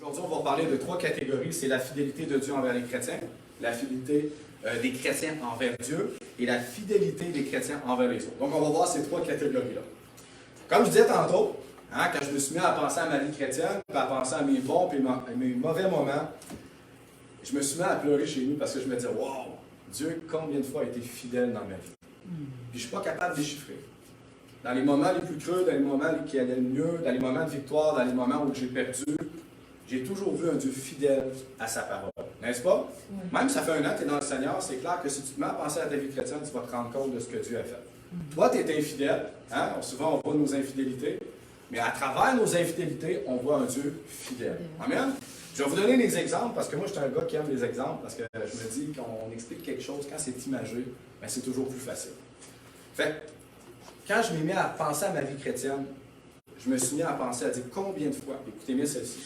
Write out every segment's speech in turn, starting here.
Aujourd'hui, on va parler de trois catégories. C'est la fidélité de Dieu envers les chrétiens, la fidélité des chrétiens envers Dieu et la fidélité des chrétiens envers les autres. Donc, on va voir ces trois catégories-là. Comme je disais tantôt, quand je me suis mis à penser à ma vie chrétienne, puis à penser à mes bons et mes mauvais moments, je me suis mis à pleurer chez nous parce que je me disais, wow, Dieu, combien de fois a été fidèle dans ma vie? Puis je ne suis pas capable de déchiffrer. Dans les moments les plus creux, dans les moments qui allaient le mieux, dans les moments de victoire, dans les moments où j'ai perdu, j'ai toujours vu un Dieu fidèle à sa parole. N'est-ce pas? Oui. Même si ça fait un an que tu es dans le Seigneur, c'est clair que si tu te mets à penser à ta vie chrétienne, tu vas te rendre compte de ce que Dieu a fait. Toi, tu es infidèle. Souvent, on voit nos infidélités. Mais à travers nos infidélités, on voit un Dieu fidèle. Amen? Je vais vous donner des exemples, parce que moi, je suis un gars qui aime les exemples, parce que je me dis qu'on explique quelque chose, quand c'est imagé, ben, c'est toujours plus facile. Fait quand je m'ai mis à penser à ma vie chrétienne, je me suis mis à penser à dire combien de fois, écoutez bien celle-ci,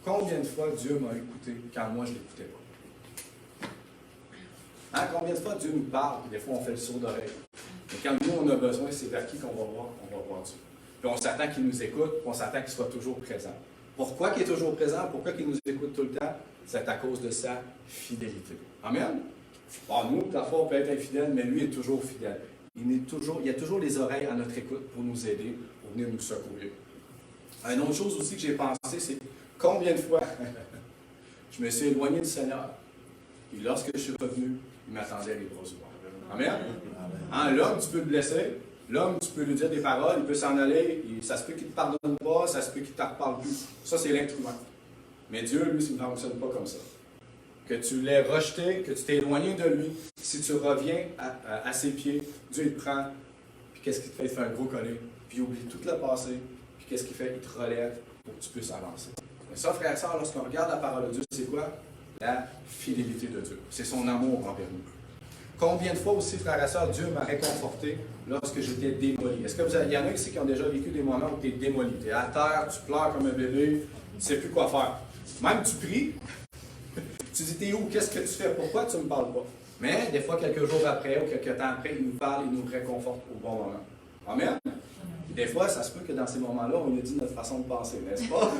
combien de fois Dieu m'a écouté quand moi je ne l'écoutais pas. Combien de fois Dieu nous parle, et des fois on fait le sourd d'oreille. Mais quand nous on a besoin, c'est vers qui qu'on va voir Dieu. Puis on s'attend qu'il nous écoute, puis on s'attend qu'il soit toujours présent. Pourquoi qu'il est toujours présent? Pourquoi qu'il nous écoute tout le temps? C'est à cause de sa fidélité. Amen? Bon, nous, parfois, on peut être infidèle, mais lui est toujours fidèle. Il y a toujours les oreilles à notre écoute pour nous aider, pour venir nous secourir. Une autre chose aussi que j'ai pensé, c'est combien de fois je me suis éloigné du Seigneur. Et lorsque je suis revenu, il m'attendait les bras ouverts. Amen? L'homme, tu peux le blesser. L'homme, tu peux lui dire des paroles, il peut s'en aller, ça se peut qu'il ne te pardonne pas, ça se peut qu'il ne te reparle plus. Ça, c'est l'être humain. Mais Dieu, lui, ça ne fonctionne pas comme ça. Que tu l'aies rejeté, que tu t'es éloigné de lui, si tu reviens à ses pieds, Dieu il te prend, puis qu'est-ce qu'il te fait? Il te fait un gros collet, puis il oublie tout le passé, puis qu'est-ce qu'il fait? Il te relève pour que tu puisses avancer. Mais ça, frère et sœur, lorsqu'on regarde la parole de Dieu, c'est quoi? La fidélité de Dieu. C'est son amour envers nous. Combien de fois aussi, frères et sœurs, Dieu m'a réconforté lorsque j'étais démoli? Est-ce qu'il y en a ici qui ont déjà vécu des moments où tu es démoli? Tu es à terre, tu pleures comme un bébé, tu ne sais plus quoi faire. Même tu pries, tu dis, t'es où? Qu'est-ce que tu fais? Pourquoi tu ne me parles pas? Mais des fois, quelques jours après ou quelques temps après, il nous parle, il nous réconforte au bon moment. Amen? Et des fois, ça se peut que dans ces moments-là, on nous dit notre façon de penser, n'est-ce pas?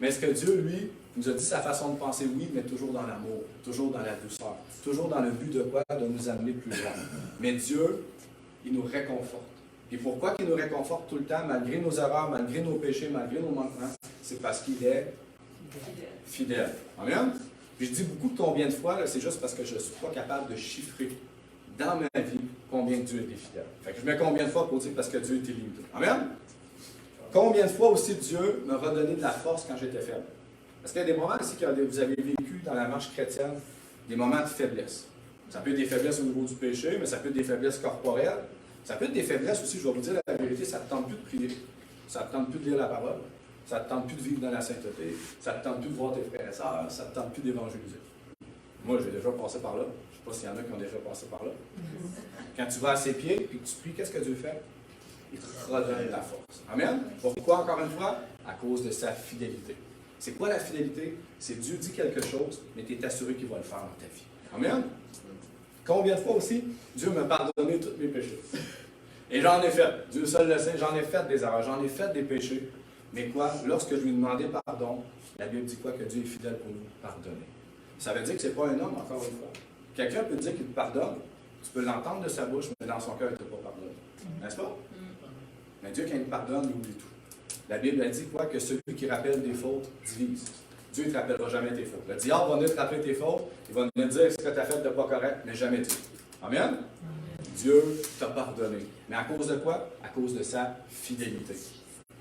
Mais est-ce que Dieu, lui, nous a dit sa façon de penser, oui, mais toujours dans l'amour, toujours dans la douceur, toujours dans le but de quoi? De nous amener plus loin. Mais Dieu, il nous réconforte. Et pourquoi il nous réconforte tout le temps, malgré nos erreurs, malgré nos péchés, malgré nos manquements? C'est parce qu'il est fidèle. Amen? Puis je dis beaucoup de combien de fois, c'est juste parce que je ne suis pas capable de chiffrer dans ma vie combien Dieu était fidèle. Fait que je mets combien de fois pour dire parce que Dieu était limité. Amen? Combien de fois aussi Dieu m'a redonné de la force quand j'étais faible? Parce qu'il y a des moments ici que vous avez vécu dans la marche chrétienne, des moments de faiblesse. Ça peut être des faiblesses au niveau du péché, mais ça peut être des faiblesses corporelles. Ça peut être des faiblesses aussi, je vais vous dire la vérité, ça ne te tente plus de prier. Ça ne te tente plus de lire la parole. Ça ne te tente plus de vivre dans la sainteté. Ça ne te tente plus de voir tes frères et sœurs. Ça ne te tente plus d'évangéliser. Moi, j'ai déjà passé par là. Je ne sais pas s'il y en a qui ont déjà passé par là. Quand tu vas à ses pieds et que tu pries, qu'est-ce que Dieu fait? Il te redonne la force. Amen? Pourquoi, encore une fois? À cause de sa fidélité. C'est quoi la fidélité? C'est Dieu dit quelque chose, mais tu es assuré qu'il va le faire dans ta vie. Amen? Combien de fois aussi, Dieu m'a pardonné tous mes péchés? Et j'en ai fait. Dieu seul le sait, j'en ai fait des erreurs, j'en ai fait des péchés. Mais quoi? Lorsque je lui demandais pardon, la Bible dit quoi? Que Dieu est fidèle pour nous pardonner. Ça veut dire que ce n'est pas un homme, encore une fois. Quelqu'un peut te dire qu'il te pardonne, tu peux l'entendre de sa bouche, mais dans son cœur, il ne t'a pas pardonné. N'est-ce pas? Mais Dieu, quand il te pardonne, il oublie tout. La Bible a dit quoi? Que celui qui rappelle des fautes divise. Dieu ne te rappellera jamais tes fautes. Le diable va venir te rappeler tes fautes, il va venir dire ce que tu as fait de pas correct, mais jamais Dieu. Amen? Dieu t'a pardonné. Mais à cause de quoi? À cause de sa fidélité.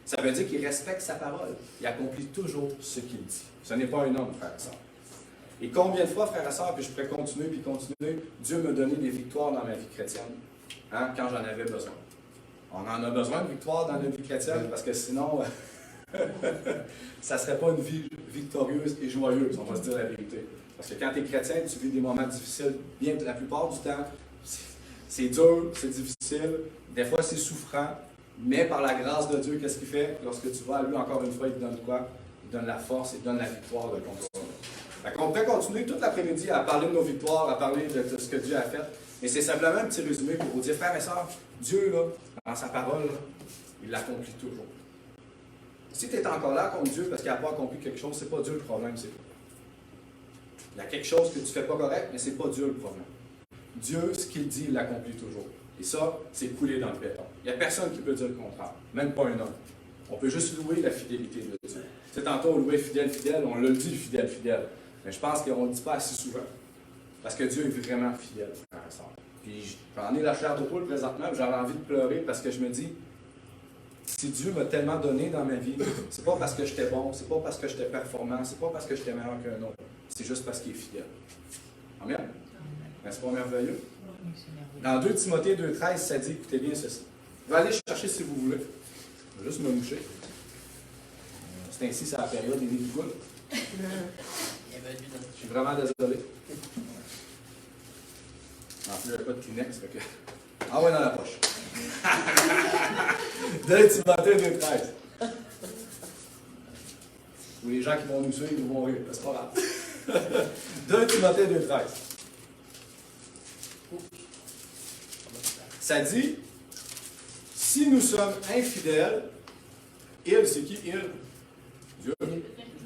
Ça veut dire qu'il respecte sa parole. Il accomplit toujours ce qu'il dit. Ce n'est pas un homme, frère et sœur. Et combien de fois, frère et sœur, puis je pourrais continuer, Dieu me donnait des victoires dans ma vie chrétienne, quand j'en avais besoin. On en a besoin de victoires dans notre vie chrétienne, parce que sinon, ça ne serait pas une vie victorieuse et joyeuse, on va se dire la vérité. Parce que quand tu es chrétien, tu vis des moments difficiles, bien la plupart du temps, c'est dur, c'est difficile, des fois c'est souffrant, mais par la grâce de Dieu, qu'est-ce qu'il fait? Lorsque tu vas à lui, encore une fois, il te donne quoi? Il te donne la force, il te donne la victoire de continuer. On pourrait continuer toute l'après-midi à parler de nos victoires, à parler de ce que Dieu a fait, mais c'est simplement un petit résumé pour vous dire, frères et sœurs, Dieu, là, dans sa parole, là, il l'accomplit toujours. Si tu es en colère contre Dieu parce qu'il n'a pas accompli quelque chose, ce n'est pas Dieu le problème, c'est toi. Il y a quelque chose que tu ne fais pas correct, mais ce n'est pas Dieu le problème. Dieu, ce qu'il dit, il l'accomplit toujours. Et ça, c'est coulé dans le béton. Il n'y a personne qui peut dire le contraire, même pas un homme. On peut juste louer la fidélité de Dieu. Tu sais, tantôt, on louait fidèle, fidèle, on l'a dit fidèle, fidèle. Mais je pense qu'on ne le dit pas assez souvent. Parce que Dieu est vraiment fidèle, frère et sœur. Puis j'en ai la chair de poule présentement, j'avais envie de pleurer parce que je me dis, si Dieu m'a tellement donné dans ma vie, c'est pas parce que j'étais bon, c'est pas parce que j'étais performant, c'est pas parce que j'étais meilleur qu'un autre. C'est juste parce qu'il est fidèle. Amen? N'est-ce pas merveilleux? Dans 2 Timothée 2,13, ça dit, écoutez bien ceci. Je vais aller chercher si vous voulez. Je vais juste me moucher. C'est ainsi, c'est la période des nids de poule. Je suis vraiment désolé. En plus, il n'y a pas de Kleenex. Fait que... Ah ouais, dans la poche. 2 Timothée 2,13. Ou les gens qui vont nous suivre, ils vont rire. C'est pas grave. 2 Timothée 2,13. Ça dit, si nous sommes infidèles, il, c'est qui il? Dieu.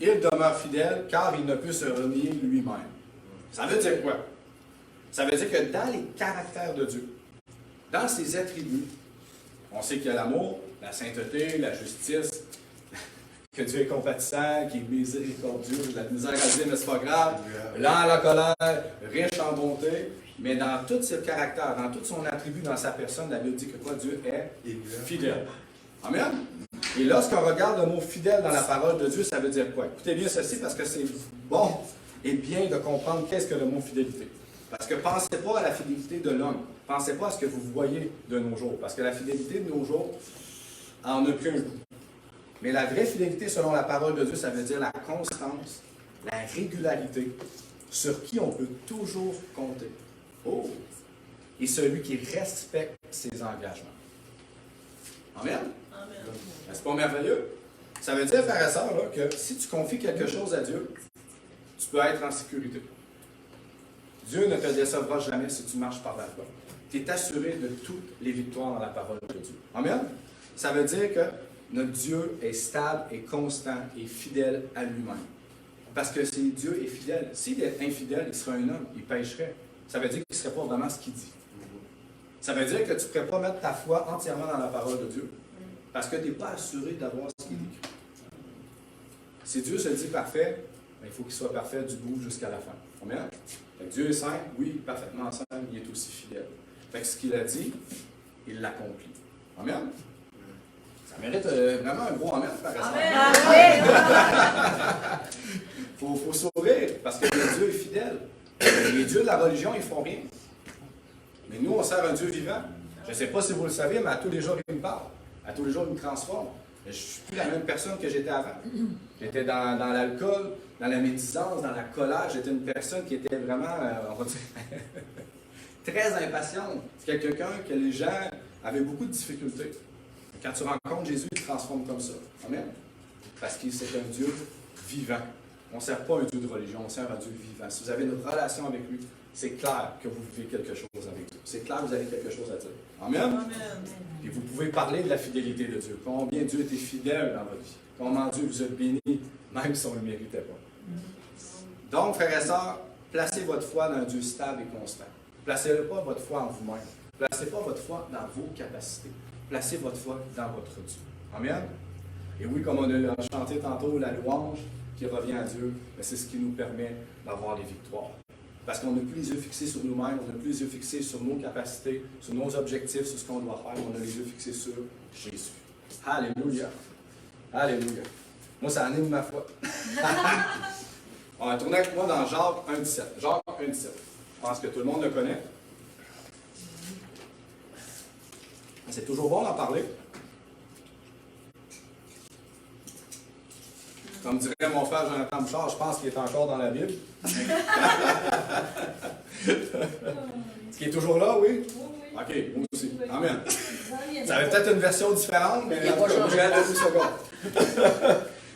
Il demeure fidèle car il ne peut se renier lui-même. Ça veut dire quoi? Ça veut dire que dans les caractères de Dieu, dans ses attributs, on sait qu'il y a l'amour, la sainteté, la justice, que Dieu est compatissant, qu'il est miséricordieux, la misère à dire, mais c'est pas grave, lent à la colère, riche en bonté, mais dans tous ses caractères, dans tout son attribut, dans sa personne, la Bible dit que quoi? Dieu est fidèle. Amen? Et lorsqu'on regarde le mot fidèle dans la parole de Dieu, ça veut dire quoi? Écoutez bien ceci parce que c'est bon et bien de comprendre qu'est-ce que le mot fidélité. Parce que pensez pas à la fidélité de l'homme. Pensez pas à ce que vous voyez de nos jours. Parce que la fidélité de nos jours en a plus un coup. Mais la vraie fidélité selon la parole de Dieu, ça veut dire la constance, la régularité, sur qui on peut toujours compter. Oh! Et celui qui respecte ses engagements. Amen? C'est pas merveilleux? Ça veut dire, frères et sœurs, là, que si tu confies quelque chose à Dieu, tu peux être en sécurité. Dieu ne te décevra jamais si tu marches par la foi. Tu es assuré de toutes les victoires dans la parole de Dieu. Amen? Ça veut dire que notre Dieu est stable et constant et fidèle à lui-même. Parce que si Dieu est fidèle, s'il est infidèle, il serait un homme, il pécherait. Ça veut dire qu'il ne serait pas vraiment ce qu'il dit. Ça veut dire que tu ne pourrais pas mettre ta foi entièrement dans la parole de Dieu. Parce que tu n'es pas assuré d'avoir ce qu'il dit. Si Dieu se dit parfait, il faut qu'il soit parfait du bout jusqu'à la fin. Amen? Dieu est saint, oui, parfaitement saint, il est aussi fidèle. Fait que ce qu'il a dit, il l'accomplit. Amen? Ça mérite vraiment un gros amen, par exemple. Il faut sourire, parce que Dieu est fidèle. Les dieux de la religion, ils ne font rien. Mais nous, on sert un Dieu vivant. Je ne sais pas si vous le savez, mais à tous les jours, il me parle. À tous les jours, il me transforme. Je ne suis plus la même personne que j'étais avant. J'étais dans l'alcool, dans la médisance, dans la colère. J'étais une personne qui était vraiment, on va dire, très impatiente. C'est quelqu'un que les gens avaient beaucoup de difficultés. Quand tu rencontres Jésus, il te transforme comme ça. Amen. Parce que c'est un Dieu vivant. On ne sert pas un Dieu de religion, on sert un Dieu vivant. Si vous avez une relation avec lui, c'est clair que vous vivez quelque chose avec Dieu. C'est clair que vous avez quelque chose à dire. Amen? Amen. Et vous pouvez parler de la fidélité de Dieu. Combien Dieu était fidèle dans votre vie. Comment Dieu vous a béni, même si on ne le méritait pas. Donc, frères et sœurs, placez votre foi dans un Dieu stable et constant. Placez pas votre foi en vous-même. Placez pas votre foi dans vos capacités. Placez votre foi dans votre Dieu. Amen? Et oui, comme on a chanté tantôt, la louange qui revient à Dieu, c'est ce qui nous permet d'avoir des victoires. Parce qu'on n'a plus les yeux fixés sur nous-mêmes, on n'a plus les yeux fixés sur nos capacités, sur nos objectifs, sur ce qu'on doit faire, on a les yeux fixés sur Jésus. Alléluia! Alléluia! Moi, ça anime ma foi. On va tourner avec moi dans Jacques 1,17. Jacques 1,17. Je pense que tout le monde le connaît. C'est toujours bon d'en parler. Comme dirait mon frère Jonathan Bouchard, je pense qu'il est encore dans la Bible. Est-ce qu'il est toujours là, oui? OK, moi aussi. Amen. Ça avait peut-être une version différente, mais en tout cas, j'ai hâte de vous secondes.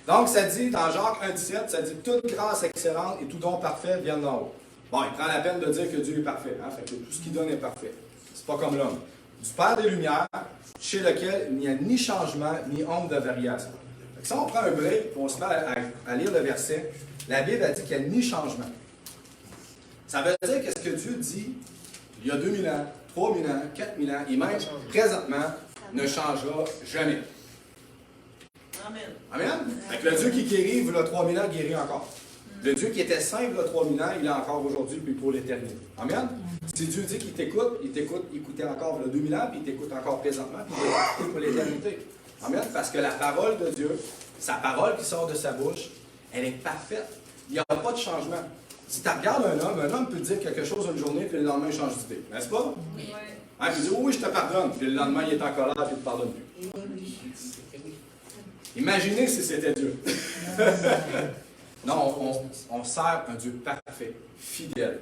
Donc, ça dit, dans Jacques 1,17, ça dit « Toute grâce excellente et tout don parfait viennent d'en haut ». Bon, il prend la peine de dire que Dieu est parfait. Hein? Fait que tout ce qu'il donne est parfait. C'est pas comme l'homme. Du Père des Lumières, chez lequel il n'y a ni changement, ni ombre de variation. Si on prend un break et on se met à lire le verset, la Bible a dit qu'il n'y a ni changement. Ça veut dire que ce que Dieu dit il y a 2000 ans, 3000 ans, 4000 ans, et même présentement, ne changera jamais. Amen. Amen? Fait que le Dieu qui guérit, il y a 3000 ans, guérit encore. Le Dieu qui était saint il y a 3000 ans, il est encore aujourd'hui puis pour l'éternité. Amen? Si Dieu dit qu'il t'écoute, il écoutait encore il y a 2000 ans, puis il t'écoute encore présentement, puis il va t'écouter pour l'éternité. Amen? Parce que la parole de Dieu, sa parole qui sort de sa bouche, elle est parfaite. Il n'y a pas de changement. Si tu regardes un homme peut dire quelque chose une journée, puis le lendemain, il change d'idée. N'est-ce pas? Oui. Hein, il dit, oui, je te pardonne, puis le lendemain, il est en colère, puis il ne te pardonne plus. Imaginez si c'était Dieu. Non, on sert un Dieu parfait, fidèle.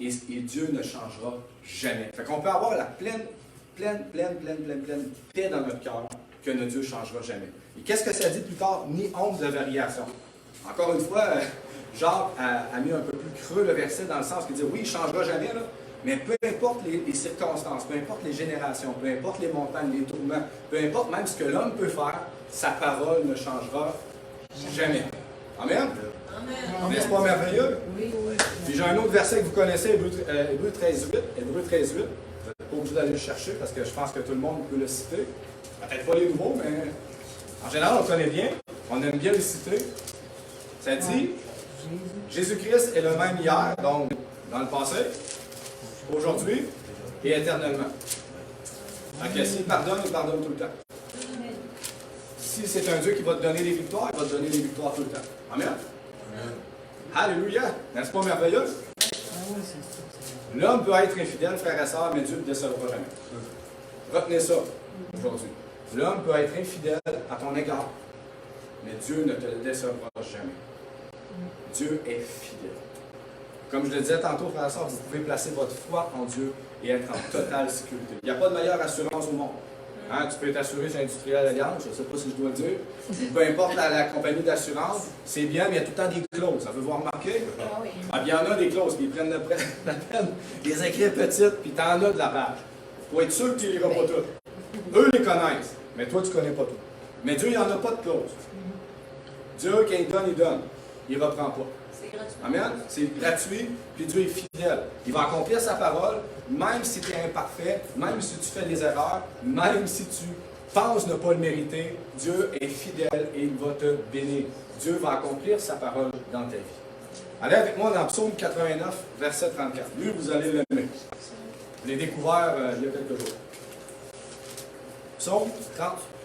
Et Dieu ne changera jamais. Fait qu'on peut avoir la pleine paix dans notre cœur que notre Dieu ne changera jamais. Et qu'est-ce que ça dit plus tard? Ni honte de variation. Encore une fois, Jacques a mis un peu plus creux le verset dans le sens qu'il dit, oui, il ne changera jamais, là, mais peu importe les circonstances, peu importe les générations, peu importe les montagnes, les tourments, peu importe même ce que l'homme peut faire, sa parole ne changera jamais. Amen? Amen. N'est-ce pas merveilleux? Oui. Puis j'ai un autre verset que vous connaissez, Hébreux 13.8. Hébreux 13.8. Vous n'êtes pas obligé d'aller le chercher parce que je pense que tout le monde peut le citer. Peut-être pas les nouveaux, mais en général, on le connaît bien. On aime bien le citer. Ça dit, Jésus-Christ est le même hier, donc dans le passé, aujourd'hui et éternellement. Donc s'il pardonne, il pardonne tout le temps. Si c'est un Dieu qui va te donner les victoires, il va te donner les victoires tout le temps. Amen? Alléluia! N'est-ce pas merveilleux? L'homme peut être infidèle, frère et sœur, mais Dieu ne le décevra jamais. Retenez ça aujourd'hui. L'homme peut être infidèle à ton égard, mais Dieu ne te le décevra jamais. Dieu est fidèle. Comme je le disais tantôt, frère et sœur, vous pouvez placer votre foi en Dieu et être en totale sécurité. Il n'y a pas de meilleure assurance au monde. Hein, tu peux t'assurer chez Industriel Alliance, je ne sais pas si je dois le dire. Peu importe la compagnie d'assurance, c'est bien, mais il y a tout le temps des clauses. Ça veut vous remarquer? Ah, il y en a des clauses, puis ils prennent la peine de les écrire petites, puis tu en as de la page. Il faut être sûr que tu ne les liras pas toutes. Eux les connaissent, mais toi, tu ne connais pas tout. Mais Dieu, il n'y en a pas de clause. Dieu, quand il donne, il ne reprend pas. C'est gratuit. Amen? C'est gratuit, puis Dieu est fidèle. Il va accomplir sa parole, même si tu es imparfait, même si tu fais des erreurs, même si tu penses ne pas le mériter, Dieu est fidèle et il va te bénir. Dieu va accomplir sa parole dans ta vie. Allez avec moi dans Psaume 89, verset 34. Lui, vous allez l'aimer. Je l'ai découvert il y a quelques jours. Psaume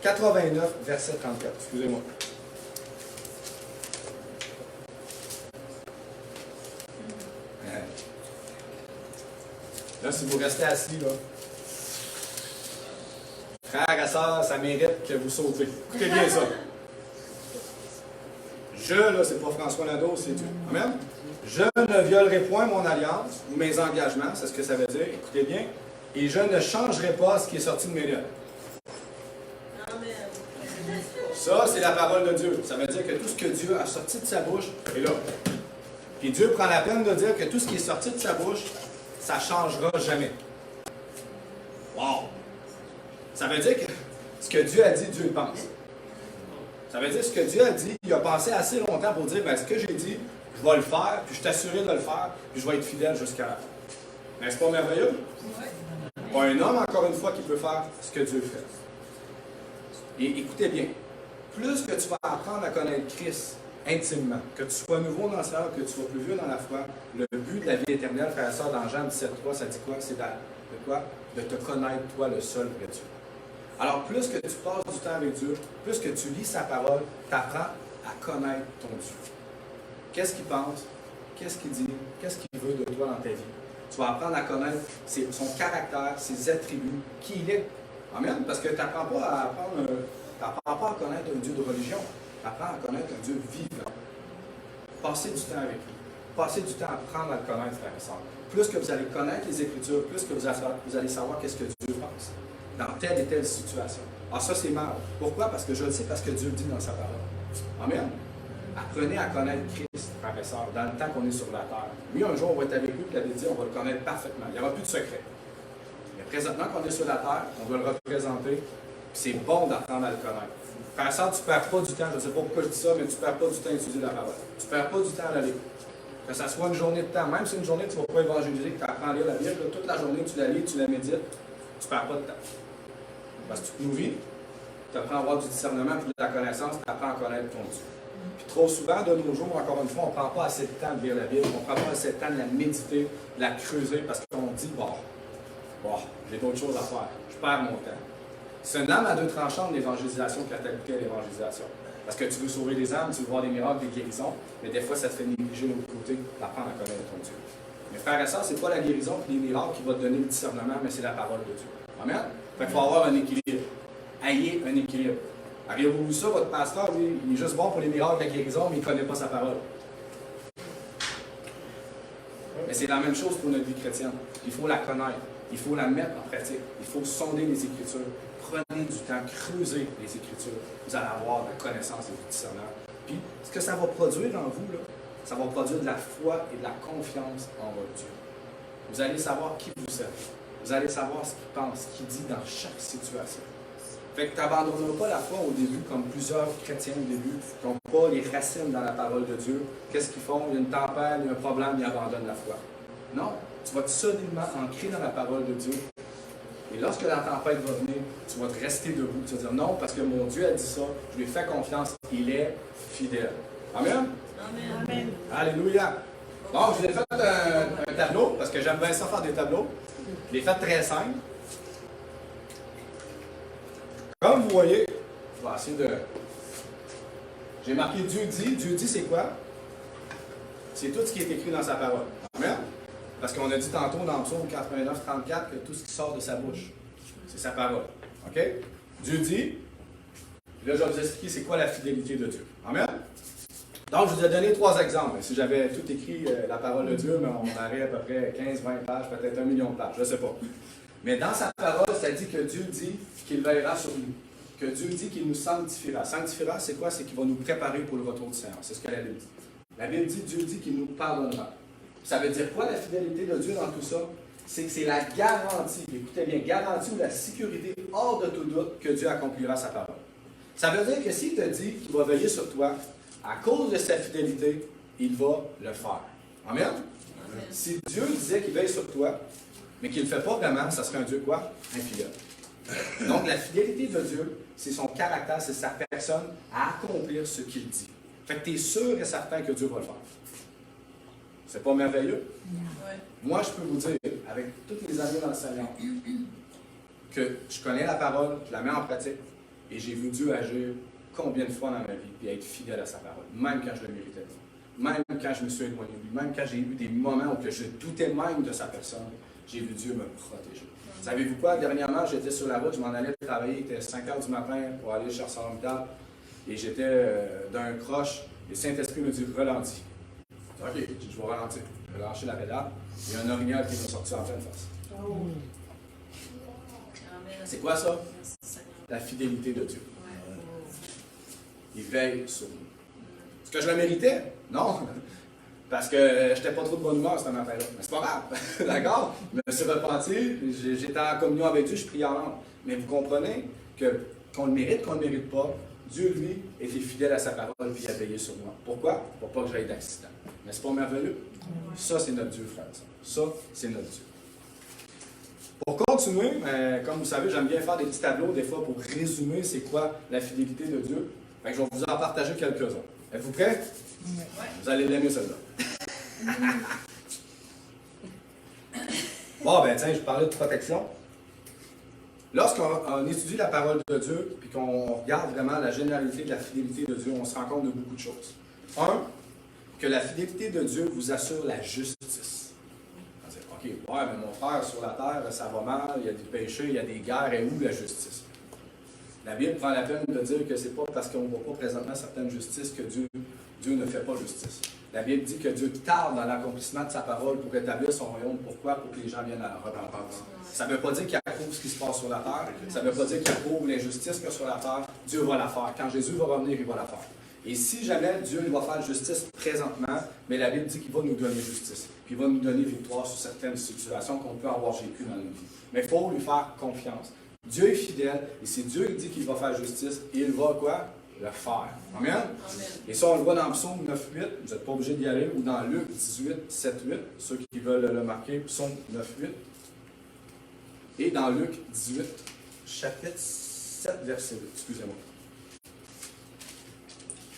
89, verset 34. Excusez-moi. Là, si vous restez assis, là, frères et sœurs, ça mérite que vous sautez. Écoutez bien ça. Je, là, c'est pas François Nadeau, c'est Dieu. Amen? Je ne violerai point mon alliance ou mes engagements, c'est ce que ça veut dire, écoutez bien, et je ne changerai pas ce qui est sorti de mes lèvres. Amen. Ça, c'est la parole de Dieu. Ça veut dire que tout ce que Dieu a sorti de sa bouche est là. Puis Dieu prend la peine de dire que tout ce qui est sorti de sa bouche, ça ne changera jamais. Wow! Ça veut dire que ce que Dieu a dit, Dieu le pense. Ça veut dire que ce que Dieu a dit, il a pensé assez longtemps pour dire, ben, ce que j'ai dit, je vais le faire, puis je t'assurerai de le faire, puis je vais être fidèle jusqu'à la fin. N'est-ce pas merveilleux? Oui. Pas un homme, encore une fois, qui peut faire ce que Dieu fait. Et écoutez bien, plus que tu vas apprendre à connaître Christ intimement, que tu sois nouveau dans le Seigneur, que tu sois plus vieux dans la foi, le but de la vie éternelle, frère et sœur, dans Jean 17,3, ça dit quoi? C'est de quoi? De te connaître, toi, le seul vrai Dieu. Alors, plus que tu passes du temps avec Dieu, plus que tu lis sa parole, tu apprends à connaître ton Dieu. Qu'est-ce qu'il pense? Qu'est-ce qu'il dit? Qu'est-ce qu'il veut de toi dans ta vie? Tu vas apprendre à connaître son caractère, ses attributs, qui il est. Amen? Parce que tu n'apprends pas à connaître un Dieu de religion. Tu apprends à connaître un Dieu vivant. Passez du temps avec lui. Passez du temps à apprendre à le connaître, frère et sœur. Plus que vous allez connaître les Écritures, plus que vous allez savoir qu'est-ce que Dieu pense dans telle et telle situation. Ah, ça, c'est mal. Pourquoi? Parce que je le sais, parce que Dieu le dit dans sa parole. Amen? Apprenez à connaître Christ, frère et sœur, dans le temps qu'on est sur la terre. Oui, un jour, on va être avec lui, puis il avait dit, on va le connaître parfaitement. Il n'y aura plus de secret. Mais présentement qu'on est sur la terre, on doit le représenter C'est bon d'apprendre à le connaître. Faire ça, tu ne perds pas du temps. Je ne sais pas pourquoi je dis ça, mais tu ne perds pas du temps à étudier la parole. Tu ne perds pas du temps à la lire. Que ça soit une journée de temps, même si une journée tu ne vas pas évangéliser, que tu apprends à lire la Bible, là, toute la journée tu la lis, tu la médites, tu ne perds pas de temps. Parce que tu te nourris, tu apprends à avoir du discernement et de la connaissance, tu apprends à connaître ton Dieu. Puis trop souvent, de nos jours, encore une fois, on ne prend pas assez de temps de lire la Bible, on ne prend pas assez de temps de la méditer, de la creuser, parce qu'on dit, bon, j'ai d'autres choses à faire, je perds mon temps. C'est une âme à deux tranchants de l'évangélisation qui a t'habité à l'évangélisation. Parce que tu veux sauver des âmes, tu veux voir des miracles, des guérisons, mais des fois, ça te fait négliger l'autre côté, d'apprendre à connaître ton Dieu. Mais frère et sœur, ce n'est pas la guérison et les miracles qui vont te donner le discernement, mais c'est la parole de Dieu. Amen? Fait qu'il faut avoir un équilibre. Ayez un équilibre. Avez-vous vu ça, votre pasteur, lui, il est juste bon pour les miracles, la guérison, mais il ne connaît pas sa parole. Mais c'est la même chose pour notre vie chrétienne. Il faut la connaître. Il faut la mettre en pratique. Il faut sonder les Écritures. Prenez du temps, creusez les Écritures. Vous allez avoir de la connaissance et du discernement. Puis, ce que ça va produire en vous, là, ça va produire de la foi et de la confiance en votre Dieu. Vous allez savoir qui vous êtes. Vous allez savoir ce qu'il pense, ce qu'il dit dans chaque situation. Fait que tu n'abandonneras pas la foi au début, comme plusieurs chrétiens au début, qui n'ont pas les racines dans la parole de Dieu. Qu'est-ce qu'ils font? Il y a une tempête, il y a un problème, ils abandonnent la foi. Non, tu vas être solidement ancré dans la parole de Dieu. Et lorsque la tempête va venir, tu vas te rester debout. Tu vas dire non, parce que mon Dieu a dit ça, je lui ai fait confiance, il est fidèle. Amen? Amen. Amen. Alléluia! Donc, je vous ai fait un tableau, parce que j'aime bien ça faire des tableaux. Je l'ai fait très simple. Comme vous voyez, je vais essayer de... J'ai marqué Dieu dit. Dieu dit, c'est quoi? C'est tout ce qui est écrit dans sa parole. Amen? Parce qu'on a dit tantôt dans Psaume 89, 34 que tout ce qui sort de sa bouche, c'est sa parole. OK? Dieu dit. Là, je vais vous expliquer c'est quoi la fidélité de Dieu. Amen? Donc, je vous ai donné 3 exemples. Si j'avais tout écrit la parole de Dieu, mais on aurait à peu près 15, 20 pages, peut-être 1 million de pages, je ne sais pas. Mais dans sa parole, ça dit que Dieu dit qu'il veillera sur nous. Que Dieu dit qu'il nous sanctifiera. Sanctifiera, c'est quoi? C'est qu'il va nous préparer pour le retour du Seigneur. C'est ce que la Bible dit. La Bible dit, Dieu dit qu'il nous pardonnera. Ça veut dire quoi la fidélité de Dieu dans tout ça? C'est que c'est la garantie, écoutez bien, garantie ou la sécurité hors de tout doute que Dieu accomplira sa parole. Ça veut dire que s'il te dit qu'il va veiller sur toi, à cause de sa fidélité, il va le faire. Amen? Amen. Si Dieu disait qu'il veille sur toi, mais qu'il ne le fait pas vraiment, ça serait un Dieu quoi? Infidèle. Donc la fidélité de Dieu, c'est son caractère, c'est sa personne à accomplir ce qu'il dit. Fait que tu es sûr et certain que Dieu va le faire. C'est pas merveilleux? Ouais. Moi, je peux vous dire, avec toutes les années dans le Seigneur, que je connais la parole, je la mets en pratique, et j'ai vu Dieu agir combien de fois dans ma vie, puis être fidèle à sa parole, même quand je le méritais pas. Même quand je me suis éloigné de lui, même quand j'ai eu des moments où je doutais même de sa personne, j'ai vu Dieu me protéger. Savez-vous quoi? Dernièrement, j'étais sur la route, je m'en allais travailler, il était 5 h du matin pour aller chercher l'hôpital, et j'étais d'un croche, et le Saint-Esprit me dit « Ralentis ». OK, je vais ralentir. Je vais lâcher la pédale. Il y a un orignal qui m'a sorti en pleine face. Amen. C'est quoi ça? Merci, Seigneur. La fidélité de Dieu. Ouais. Il veille sur nous. Est-ce que je le méritais? Non. Parce que je n'étais pas trop de bonne humeur ce matin-là. Mais c'est pas grave. D'accord? Je me suis repenti. J'étais en communion avec Dieu, je priais en langue. Mais vous comprenez que qu'on le mérite, qu'on ne le mérite pas, Dieu, lui, était fidèle à sa parole et il a veillé sur moi. Pourquoi? Pour pas que j'aille d'accident. Mais c'est pas merveilleux? Ça, c'est notre Dieu, frère. Ça, c'est notre Dieu. Pour continuer, comme vous savez, j'aime bien faire des petits tableaux des fois pour résumer c'est quoi la fidélité de Dieu. Fait que je vais vous en partager quelques-uns. Êtes-vous prêts? Ouais. Vous allez l'aimer celle-là. Bon, ben tiens, je parlais de protection. Lorsqu'on étudie la parole de Dieu et qu'on regarde vraiment la généralité de la fidélité de Dieu, on se rend compte de beaucoup de choses. Un, que la fidélité de Dieu vous assure la justice. On va dire, OK, ouais, mais mon frère, sur la terre, ça va mal, il y a des péchés, il y a des guerres, et où la justice? La Bible prend la peine de dire que ce n'est pas parce qu'on ne voit pas présentement certaines justices que Dieu ne fait pas justice. La Bible dit que Dieu tarde dans l'accomplissement de sa parole pour établir son royaume. Pourquoi? Pour que les gens viennent à la repentance. Ça ne veut pas dire qu'il approuve ce qui se passe sur la terre. Ça ne veut pas dire qu'il approuve l'injustice qu'il y a sur la terre. Dieu va la faire. Quand Jésus va revenir, il va la faire. Et si jamais Dieu va faire justice présentement, mais la Bible dit qu'il va nous donner justice. Puis il va nous donner victoire sur certaines situations qu'on peut avoir vécues dans notre vie. Mais il faut lui faire confiance. Dieu est fidèle, et si Dieu dit qu'il va faire justice, il va quoi? Le faire. Amen? Amen. Et ça, on le voit dans Psaume 9.8, vous n'êtes pas obligé d'y aller, ou dans Luc 18, 7.8, ceux qui veulent le marquer, Psaume 9.8. Et dans Luc 18, chapitre 7, verset 8, excusez-moi.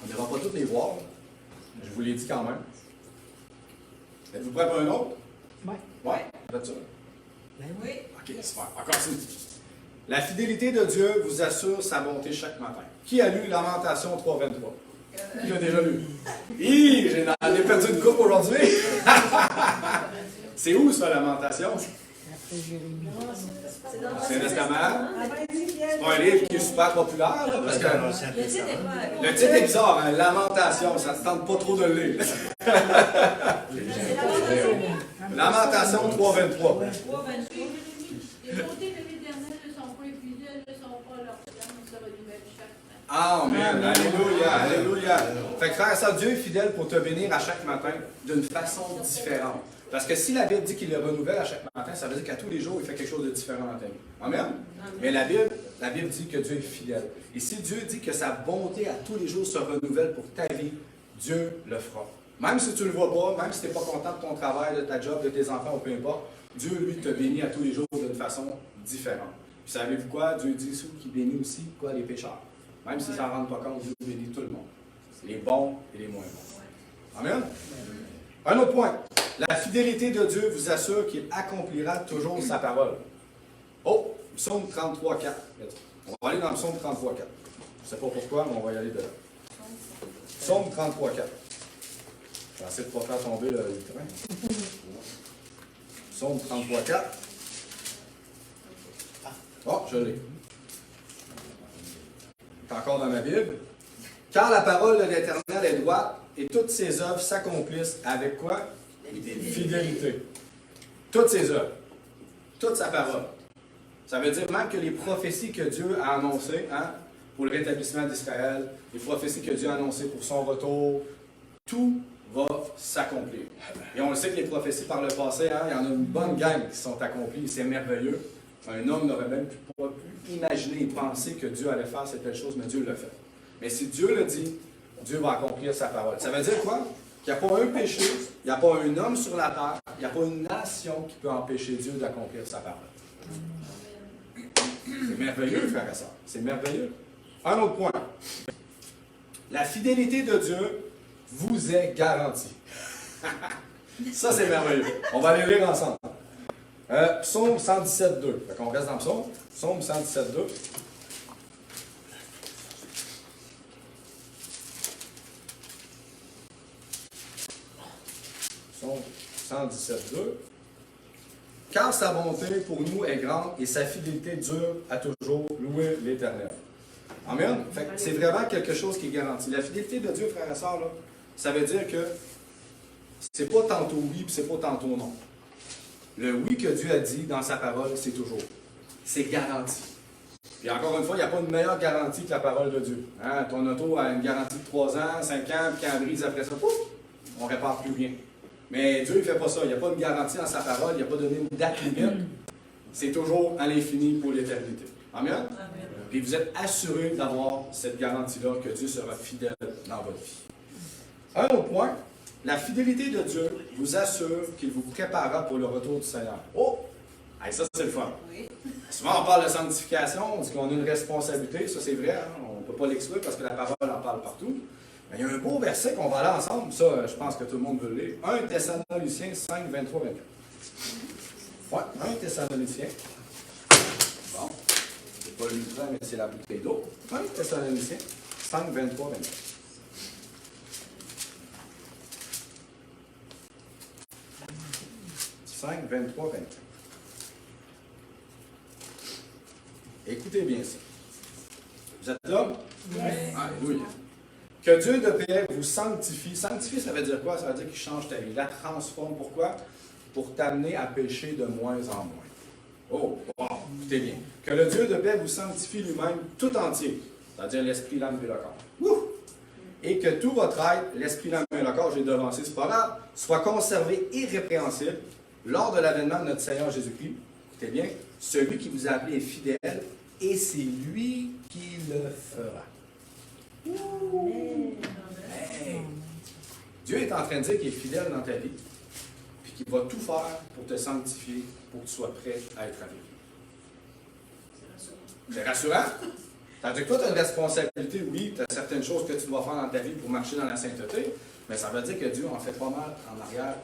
On n'ira pas toutes les voir, je vous l'ai dit quand même. Êtes-vous prêts pour un autre? Oui. Oui, vous êtes sûr? Oui. Ok, super. On continue. La fidélité de Dieu vous assure sa bonté chaque matin. Qui a lu Lamentation 3.23? Qui l'a déjà lu? Hi, j'en ai perdu une coupe aujourd'hui. C'est où ça, Lamentation? Après Jérémie. C'est dans C'est un testament. C'est C'est pas un livre qui est super populaire, là, parce que Le titre est pas. le titre est bizarre, hein, Lamentation, ça ne te tente pas trop de le lire. Lamentation 3.23. 3:28. Les bontés de l'Éternel ne sont pas épuisées, elles ne sont pas leurs termes, se renouvellent chaque matin. Amen. Alléluia. Alléluia. Fait que frère, ça, Dieu est fidèle pour te bénir à chaque matin d'une façon différente. Parce que si la Bible dit qu'il le renouvelle à chaque matin, ça veut dire qu'à tous les jours, il fait quelque chose de différent dans ta vie. Amen. Mais la Bible dit que Dieu est fidèle. Et si Dieu dit que sa bonté à tous les jours se renouvelle pour ta vie, Dieu le fera. Même si tu ne le vois pas, même si tu n'es pas content de ton travail, de ta job, de tes enfants ou peu importe, Dieu, lui, te bénit à tous les jours d'une façon différente. Puis savez-vous quoi? Dieu dit ceux qui bénit aussi quoi? Les pécheurs. Même s'ils ne s'en rendent pas compte, Dieu bénit tout le monde. Les bons et les moins bons. Amen? Un autre point. La fidélité de Dieu vous assure qu'il accomplira toujours sa parole. Oh, Psaume 33, 4. On va aller dans Psaume 33, 4. Je ne sais pas pourquoi, mais on va y aller dedans. Psaume 33, 4. Je vais essayer de ne pas faire tomber le train. Psaume 33, 4. Oh, je l'ai. C'est encore dans ma Bible. Car la parole de l'Éternel est droite et toutes ses œuvres s'accomplissent avec quoi? Fidélité. Toutes ses œuvres. Toute sa parole. Ça veut dire même que les prophéties que Dieu a annoncées, hein, pour le rétablissement d'Israël, les prophéties que Dieu a annoncées pour son retour, tout va s'accomplir. Et on le sait que les prophéties par le passé, hein, il y en a une bonne gang qui sont accomplies, c'est merveilleux. Un homme n'aurait même pas pu imaginer et penser que Dieu allait faire cette telle chose, mais Dieu l'a fait. Mais si Dieu le dit, Dieu va accomplir sa parole. Ça veut dire quoi? Qu'il n'y a pas un péché, il n'y a pas un homme sur la terre, il n'y a pas une nation qui peut empêcher Dieu d'accomplir sa parole. C'est merveilleux, frère et sœurs. C'est merveilleux. Un autre point. La fidélité de Dieu vous est garantie. Ça, c'est merveilleux. On va aller lire ensemble. Psaume 117, 2. Fait qu'on reste dans le psaume. Psaume 117, 2. Psaume 117, 2. Car sa bonté pour nous est grande et sa fidélité dure à toujours. Louer l'Éternel. Amen. Fait que c'est vraiment quelque chose qui est garanti. La fidélité de Dieu, frères et sœurs, là, ça veut dire que c'est pas tantôt oui, puis c'est pas tantôt non. Le oui que Dieu a dit dans sa parole, c'est toujours. C'est garanti. Puis encore une fois, il n'y a pas une meilleure garantie que la parole de Dieu. Hein? Ton auto a une garantie de 3 ans, 5 ans, puis quand elle brise après ça, pouf, on ne répare plus rien. Mais Dieu, il ne fait pas ça. Il n'y a pas une garantie dans sa parole, il n'a pas donné une date limite. C'est toujours à l'infini pour l'éternité. Amen? Amen. Puis vous êtes assurés d'avoir cette garantie-là que Dieu sera fidèle dans votre vie. Un autre point, la fidélité de Dieu vous assure qu'il vous préparera pour le retour du Seigneur. Oh! Hey, ça, c'est le fun. Oui. Souvent, on parle de sanctification, on dit qu'on a une responsabilité. Ça, c'est vrai, hein? On ne peut pas l'exclure parce que la parole en parle partout. Mais il y a un beau verset qu'on va aller ensemble. Ça, je pense que tout le monde veut le lire. 1 Thessaloniciens 5, 23, 24. Ouais, 1 Thessaloniciens. Bon. C'est pas l'ultra, mais c'est la bouteille d'eau. 1 Thessaloniciens 5, 23, 24. « 5, 23, 24. Écoutez bien ça. Vous êtes là? Oui. Alléluia. Que Dieu de paix vous sanctifie. Sanctifier, ça veut dire quoi? Ça veut dire qu'il change ta vie. La transforme. Pourquoi? Pour t'amener à pécher de moins en moins. Oh, wow, écoutez bien. Que le Dieu de paix vous sanctifie lui-même tout entier. C'est-à-dire l'esprit, l'âme et le corps. Ouh! Et que tout votre être, l'esprit, l'âme et le corps, j'ai devancé, c'est pas grave, soit conservé irrépréhensible lors de l'avènement de notre Seigneur Jésus-Christ. Écoutez bien, Celui qui vous a appelé est fidèle, et c'est lui qui le fera. Hey. Dieu est en train de dire qu'il est fidèle dans ta vie, puis qu'il va tout faire pour te sanctifier, pour que tu sois prêt à être avec lui. C'est rassurant. Tandis que toi, tu as une responsabilité, oui, tu as certaines choses que tu dois faire dans ta vie pour marcher dans la sainteté, mais ça veut dire que Dieu en fait pas mal en arrière,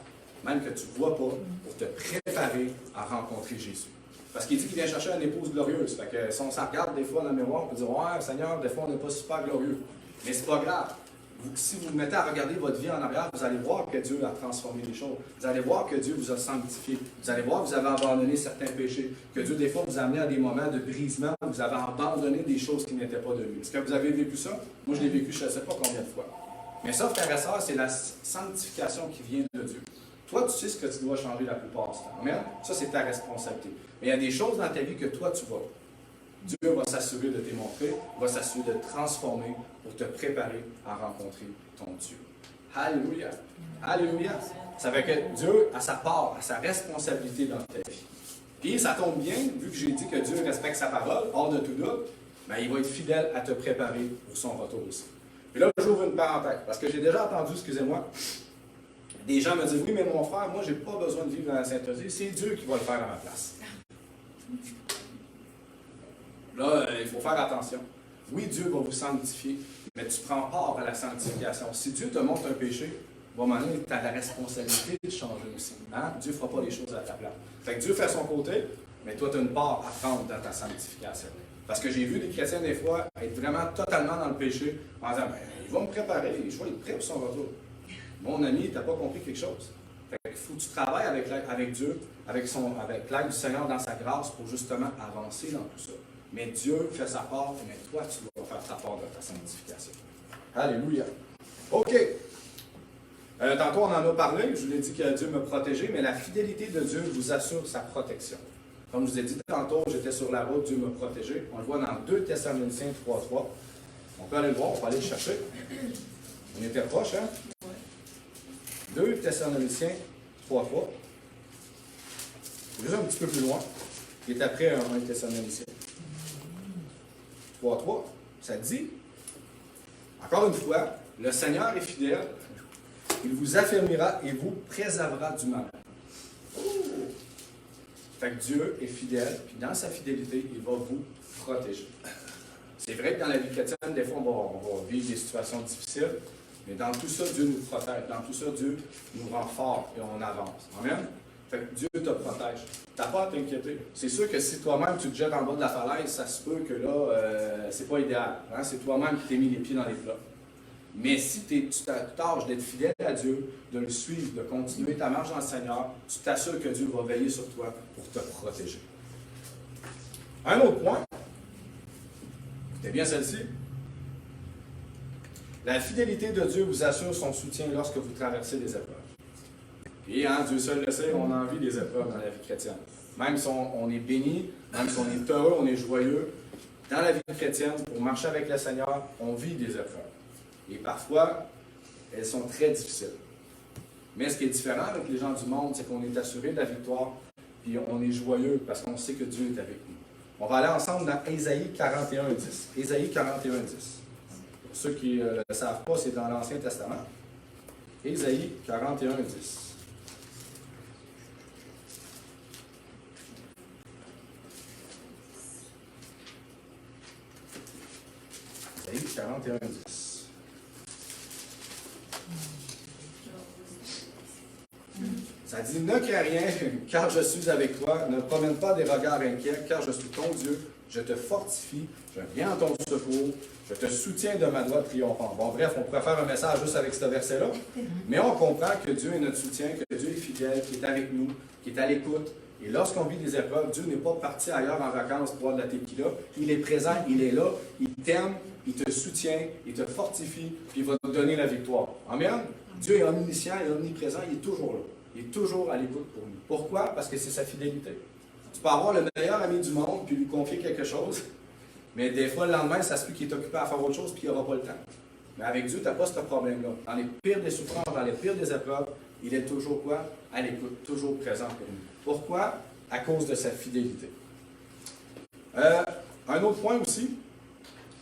même que tu ne vois pas, pour te préparer à rencontrer Jésus. Parce qu'il dit qu'il vient chercher une épouse glorieuse. Fait que si on s'en regarde des fois dans le miroir, on peut dire « Ouais, Seigneur, des fois on n'est pas super glorieux. » Mais c'est pas grave. Si vous vous mettez à regarder votre vie en arrière, vous allez voir que Dieu a transformé les choses. Vous allez voir que Dieu vous a sanctifié. Vous allez voir que vous avez abandonné certains péchés. Que Dieu, des fois, vous a amené à des moments de brisement où vous avez abandonné des choses qui n'étaient pas de lui. Est-ce que vous avez vécu ça? Moi, je l'ai vécu je ne sais pas combien de fois. Mais ça, frères et sœurs, c'est la sanctification qui vient de Dieu. Toi, tu sais ce que tu dois changer la plupart du temps. Amen? Ça, c'est ta responsabilité. Mais il y a des choses dans ta vie que toi, tu vas. Dieu va s'assurer de te montrer, va s'assurer de te transformer pour te préparer à rencontrer ton Dieu. Alléluia! Alléluia! Ça fait que Dieu a sa part, a sa responsabilité dans ta vie. Puis ça tombe bien, vu que j'ai dit que Dieu respecte sa parole, hors de tout doute, ben, il va être fidèle à te préparer pour son retour aussi. Puis là, j'ouvre une parenthèse, parce que j'ai déjà entendu, excusez-moi, des gens me disent, oui, mais mon frère, moi, je n'ai pas besoin de vivre dans la sainteté, c'est Dieu qui va le faire à ma place. Là, il faut faire attention. Oui, Dieu va vous sanctifier, mais tu prends part à la sanctification. Si Dieu te montre un péché, à un moment donné, tu as la responsabilité de changer aussi. Hein? Dieu ne fera pas les choses à ta place. Fait que Dieu fait son côté, mais toi, tu as une part à prendre dans ta sanctification. Parce que j'ai vu des chrétiens, des fois, être vraiment totalement dans le péché, en disant, ben, il va me préparer, je vais être prêt pour son retour. Mon ami, tu n'as pas compris quelque chose. Il faut que tu travailles avec Dieu, avec l'aide du Seigneur dans sa grâce pour justement avancer dans tout ça. Mais Dieu fait sa part, mais toi, tu dois faire ta part de ta sanctification. Alléluia. OK. Tantôt, on en a parlé. Je vous l'ai dit que Dieu me protégeait, mais la fidélité de Dieu vous assure sa protection. Comme je vous ai dit tantôt, j'étais sur la route, Dieu me protégeait. On le voit dans 2 Thessaloniciens 3:3. On peut aller le voir, on peut aller le chercher. On était proche, hein? 2 Thessaloniciens 3:3. Juste un petit peu plus loin. Il est après 1 Thessaloniciens. 3:3, ça dit, encore une fois, le Seigneur est fidèle, il vous affermira et vous préservera du mal. Fait que Dieu est fidèle, puis dans sa fidélité, il va vous protéger. C'est vrai que dans la vie chrétienne, des fois, on va vivre des situations difficiles, mais dans tout ça, Dieu nous protège. Dans tout ça, Dieu nous rend forts et on avance. Amen? Fait que Dieu te protège. Tu n'as pas à t'inquiéter. C'est sûr que si toi-même tu te jettes en bas de la falaise, ça se peut que là, c'est pas idéal. Hein? C'est toi-même qui t'es mis les pieds dans les plats. Mais si tu tâches d'être fidèle à Dieu, de le suivre, de continuer ta marche dans le Seigneur, tu t'assures que Dieu va veiller sur toi pour te protéger. Un autre point. Écoutez bien celle-ci. La fidélité de Dieu vous assure son soutien lorsque vous traversez des épreuves. Et hein, Dieu seul le sait, on a envie des épreuves dans la vie chrétienne. Même si on est béni, même si on est heureux, on est joyeux, dans la vie chrétienne, pour marcher avec le Seigneur, on vit des épreuves. Et parfois, elles sont très difficiles. Mais ce qui est différent avec les gens du monde, c'est qu'on est assuré de la victoire, puis on est joyeux parce qu'on sait que Dieu est avec nous. On va aller ensemble dans Ésaïe 41:10. Ésaïe 41:10. Pour ceux qui ne le savent pas, c'est dans l'Ancien Testament. Ésaïe 41:10. Ésaïe 41:10. Ça dit, ne crains rien, car je suis avec toi. Ne promène pas des regards inquiets, car je suis ton Dieu. Je te fortifie, je viens en ton secours, je te soutiens de ma droite triomphante. Bon, bref, on pourrait faire un message juste avec ce verset-là, mais on comprend que Dieu est notre soutien, que Dieu est fidèle, qu'il est avec nous, qu'il est à l'écoute. Et lorsqu'on vit des épreuves, Dieu n'est pas parti ailleurs en vacances pour boire de la tequila. Il est présent, il est là, il t'aime, il te soutient, il te fortifie, puis il va te donner la victoire. Amen? Dieu est omniscient et omniprésent, il est toujours là. Il est toujours à l'écoute pour nous. Pourquoi? Parce que c'est sa fidélité. Tu peux avoir le meilleur ami du monde puis lui confier quelque chose, mais des fois, le lendemain, ça se peut qu'il est occupé à faire autre chose puis il n'aura pas le temps. Mais avec Dieu, tu n'as pas ce problème-là. Dans les pires des souffrances, dans les pires des épreuves, il est toujours quoi? À l'écoute, toujours présent pour nous. Pourquoi? À cause de sa fidélité. Un autre point aussi,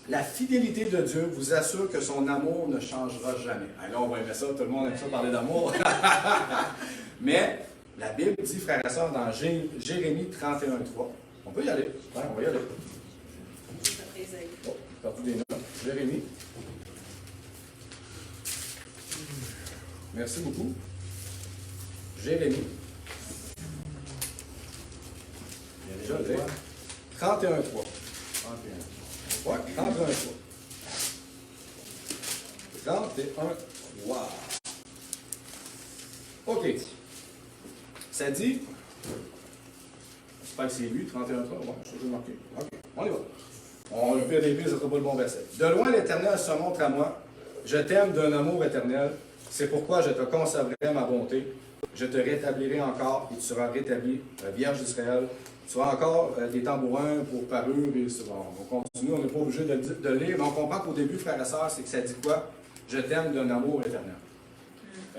la fidélité de Dieu vous assure que son amour ne changera jamais. Alors, on va aimer ça, tout le monde aime ça parler d'amour. Mais la Bible dit, frères et sœurs, dans Jérémie 31:3, on peut y aller. Ouais, on va y aller. Oh, partout des notes. Jérémie. Merci beaucoup. Jérémie. Je l'ai. 31:3. Ouais, 31:3. 31:3. OK. Ça dit, j'espère que c'est lui, 31:3. Ouais, je vais marquer. OK, on y va. On le fait début, ça ne sera pas le bon verset. De loin, l'Éternel se montre à moi. Je t'aime d'un amour éternel. C'est pourquoi je te conserverai ma bonté. Je te rétablirai encore et tu seras rétabli, Vierge d'Israël. Tu auras encore des tambourins pour parure et on continue, on n'est pas obligé de lire, mais on comprend qu'au début, frères et sœurs, c'est que ça dit quoi? Je t'aime d'un amour éternel.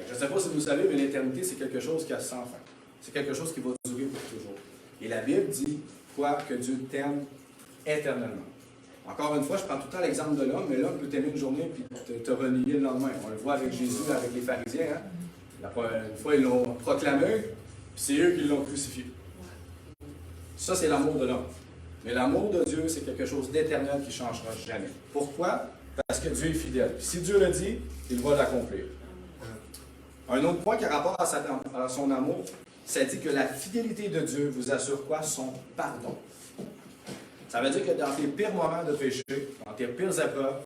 Je ne sais pas si vous savez, mais l'éternité, c'est quelque chose qui a sans fin. C'est quelque chose qui va durer pour toujours. Et la Bible dit quoi? Que Dieu t'aime éternellement. Encore une fois, je prends tout le temps l'exemple de l'homme, mais l'homme peut t'aimer une journée et te renier le lendemain. On le voit avec Jésus, avec les pharisiens. Hein? Une fois, ils l'ont proclamé, puis c'est eux qui l'ont crucifié. Ça, c'est l'amour de l'homme. Mais l'amour de Dieu, c'est quelque chose d'éternel qui ne changera jamais. Pourquoi? Parce que Dieu est fidèle. Puis si Dieu le dit, il va l'accomplir. Un autre point qui a rapport à son amour, ça dit que la fidélité de Dieu vous assure quoi? Son pardon. Ça veut dire que dans tes pires moments de péché, dans tes pires épreuves,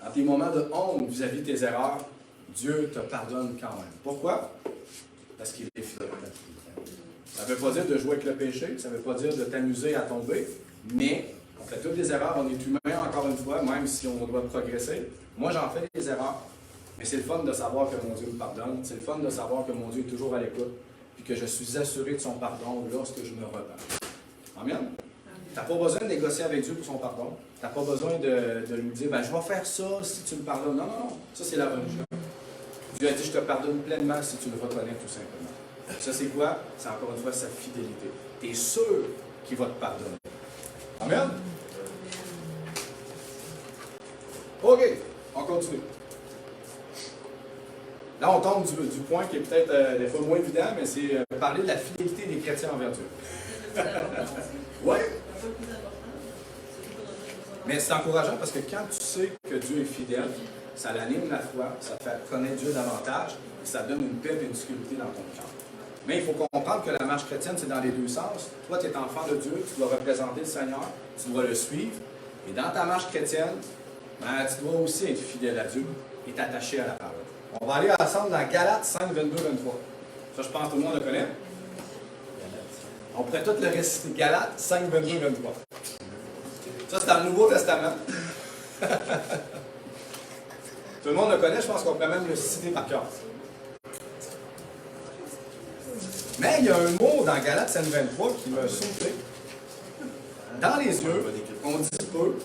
dans tes moments de honte vis-à-vis de tes erreurs, Dieu te pardonne quand même. Pourquoi? Parce qu'il est fidèle. Ça ne veut pas dire de jouer avec le péché, ça ne veut pas dire de t'amuser à tomber, mais on fait toutes des erreurs, on est humain encore une fois, même si on doit progresser. Moi, j'en fais des erreurs, mais c'est le fun de savoir que mon Dieu me pardonne, c'est le fun de savoir que mon Dieu est toujours à l'écoute, puis que je suis assuré de son pardon lorsque je me repens. Amen? Tu n'as pas besoin de négocier avec Dieu pour son pardon. Tu n'as pas besoin de lui dire, ben, je vais faire ça si tu me pardonnes. Non, non, non. Ça, c'est la religion. Dieu a dit, je te pardonne pleinement si tu le reconnais tout simplement. Ça, c'est quoi? C'est encore une fois sa fidélité. Tu es sûr qu'il va te pardonner. Amen? OK, on continue. Là, on tombe du point qui est peut-être des fois moins évident, mais c'est parler de la fidélité des chrétiens envers Dieu. Oui. Mais c'est encourageant parce que quand tu sais que Dieu est fidèle, ça l'anime la foi, ça te fait connaître Dieu davantage, et ça donne une paix et une sécurité dans ton cœur. Mais il faut comprendre que la marche chrétienne, c'est dans les deux sens. Toi, tu es enfant de Dieu, tu dois représenter le Seigneur, tu dois le suivre. Et dans ta marche chrétienne, ben, tu dois aussi être fidèle à Dieu et t'attacher à la parole. On va aller ensemble dans Galates 5, 22, 23. Ça, je pense que tout le monde le connaît. On pourrait tout le réciter. Galates 5, 22, 23. Ça, c'est dans le Nouveau Testament. Tout le monde le connaît, je pense qu'on peut même le citer par cœur. Mais il y a un mot dans Galates 5, 23 qui m'a sauté. Dans les yeux, on dit peu,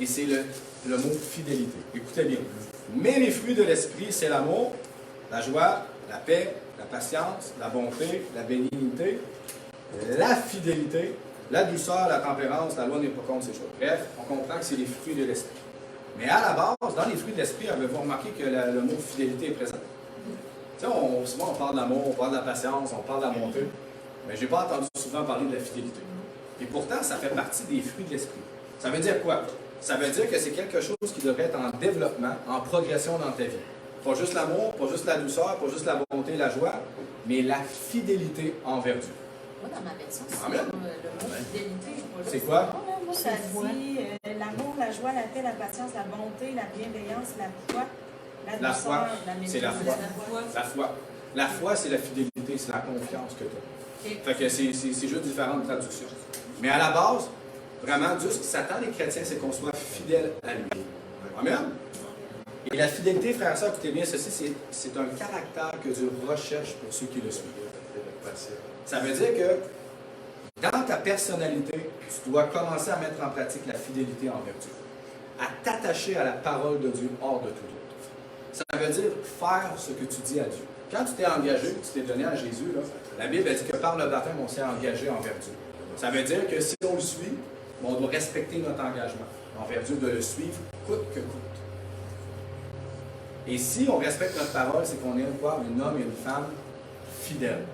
et c'est le mot fidélité. Écoutez bien. Mais les fruits de l'esprit, c'est l'amour, la joie, la paix, la patience, la bonté, la bénignité, la fidélité, la douceur, la tempérance, la loi n'est pas contre ces choses. Bref, on comprend que c'est les fruits de l'esprit. Mais à la base, dans les fruits de l'esprit, avez-vous remarqué que le mot fidélité est présent? Tu sais, souvent on parle de l'amour, on parle de la patience, on parle de la bonté, mais je n'ai pas entendu souvent parler de la fidélité. Et pourtant, ça fait partie des fruits de l'esprit. Ça veut dire quoi? Ça veut dire que c'est quelque chose qui devrait être en développement, en progression dans ta vie. Pas juste l'amour, pas juste la douceur, pas juste la bonté, la joie, mais la fidélité envers Dieu. Moi, dans ma version, c'est Amen. le mot fidélité. C'est quoi? Moi, ça dit l'amour, la joie, la paix, la patience, la bonté, la bienveillance, la foi, la La douceur, foi, la maîtrise. c'est la foi. La foi. La foi, c'est la fidélité, c'est la confiance que tu as. Fait que c'est juste différentes traductions. Mais à la base, vraiment, Dieu, ce qui s'attend des chrétiens, c'est qu'on soit fidèle à lui. Amen? Et la fidélité, frères et sœurs, écoutez bien ceci, c'est un caractère que Dieu recherche pour ceux qui le suivent. Ça veut dire que dans ta personnalité, tu dois commencer à mettre en pratique la fidélité envers Dieu. À t'attacher à la parole de Dieu hors de tout autre. Ça veut dire faire ce que tu dis à Dieu. Quand tu t'es engagé, tu t'es donné à Jésus, là, la Bible a dit que par le baptême, on s'est engagé envers Dieu. Ça veut dire que si on le suit, on doit respecter notre engagement envers Dieu de le suivre coûte que coûte. Et si on respecte notre parole, c'est qu'on est quoi? Un homme et une femme fidèles.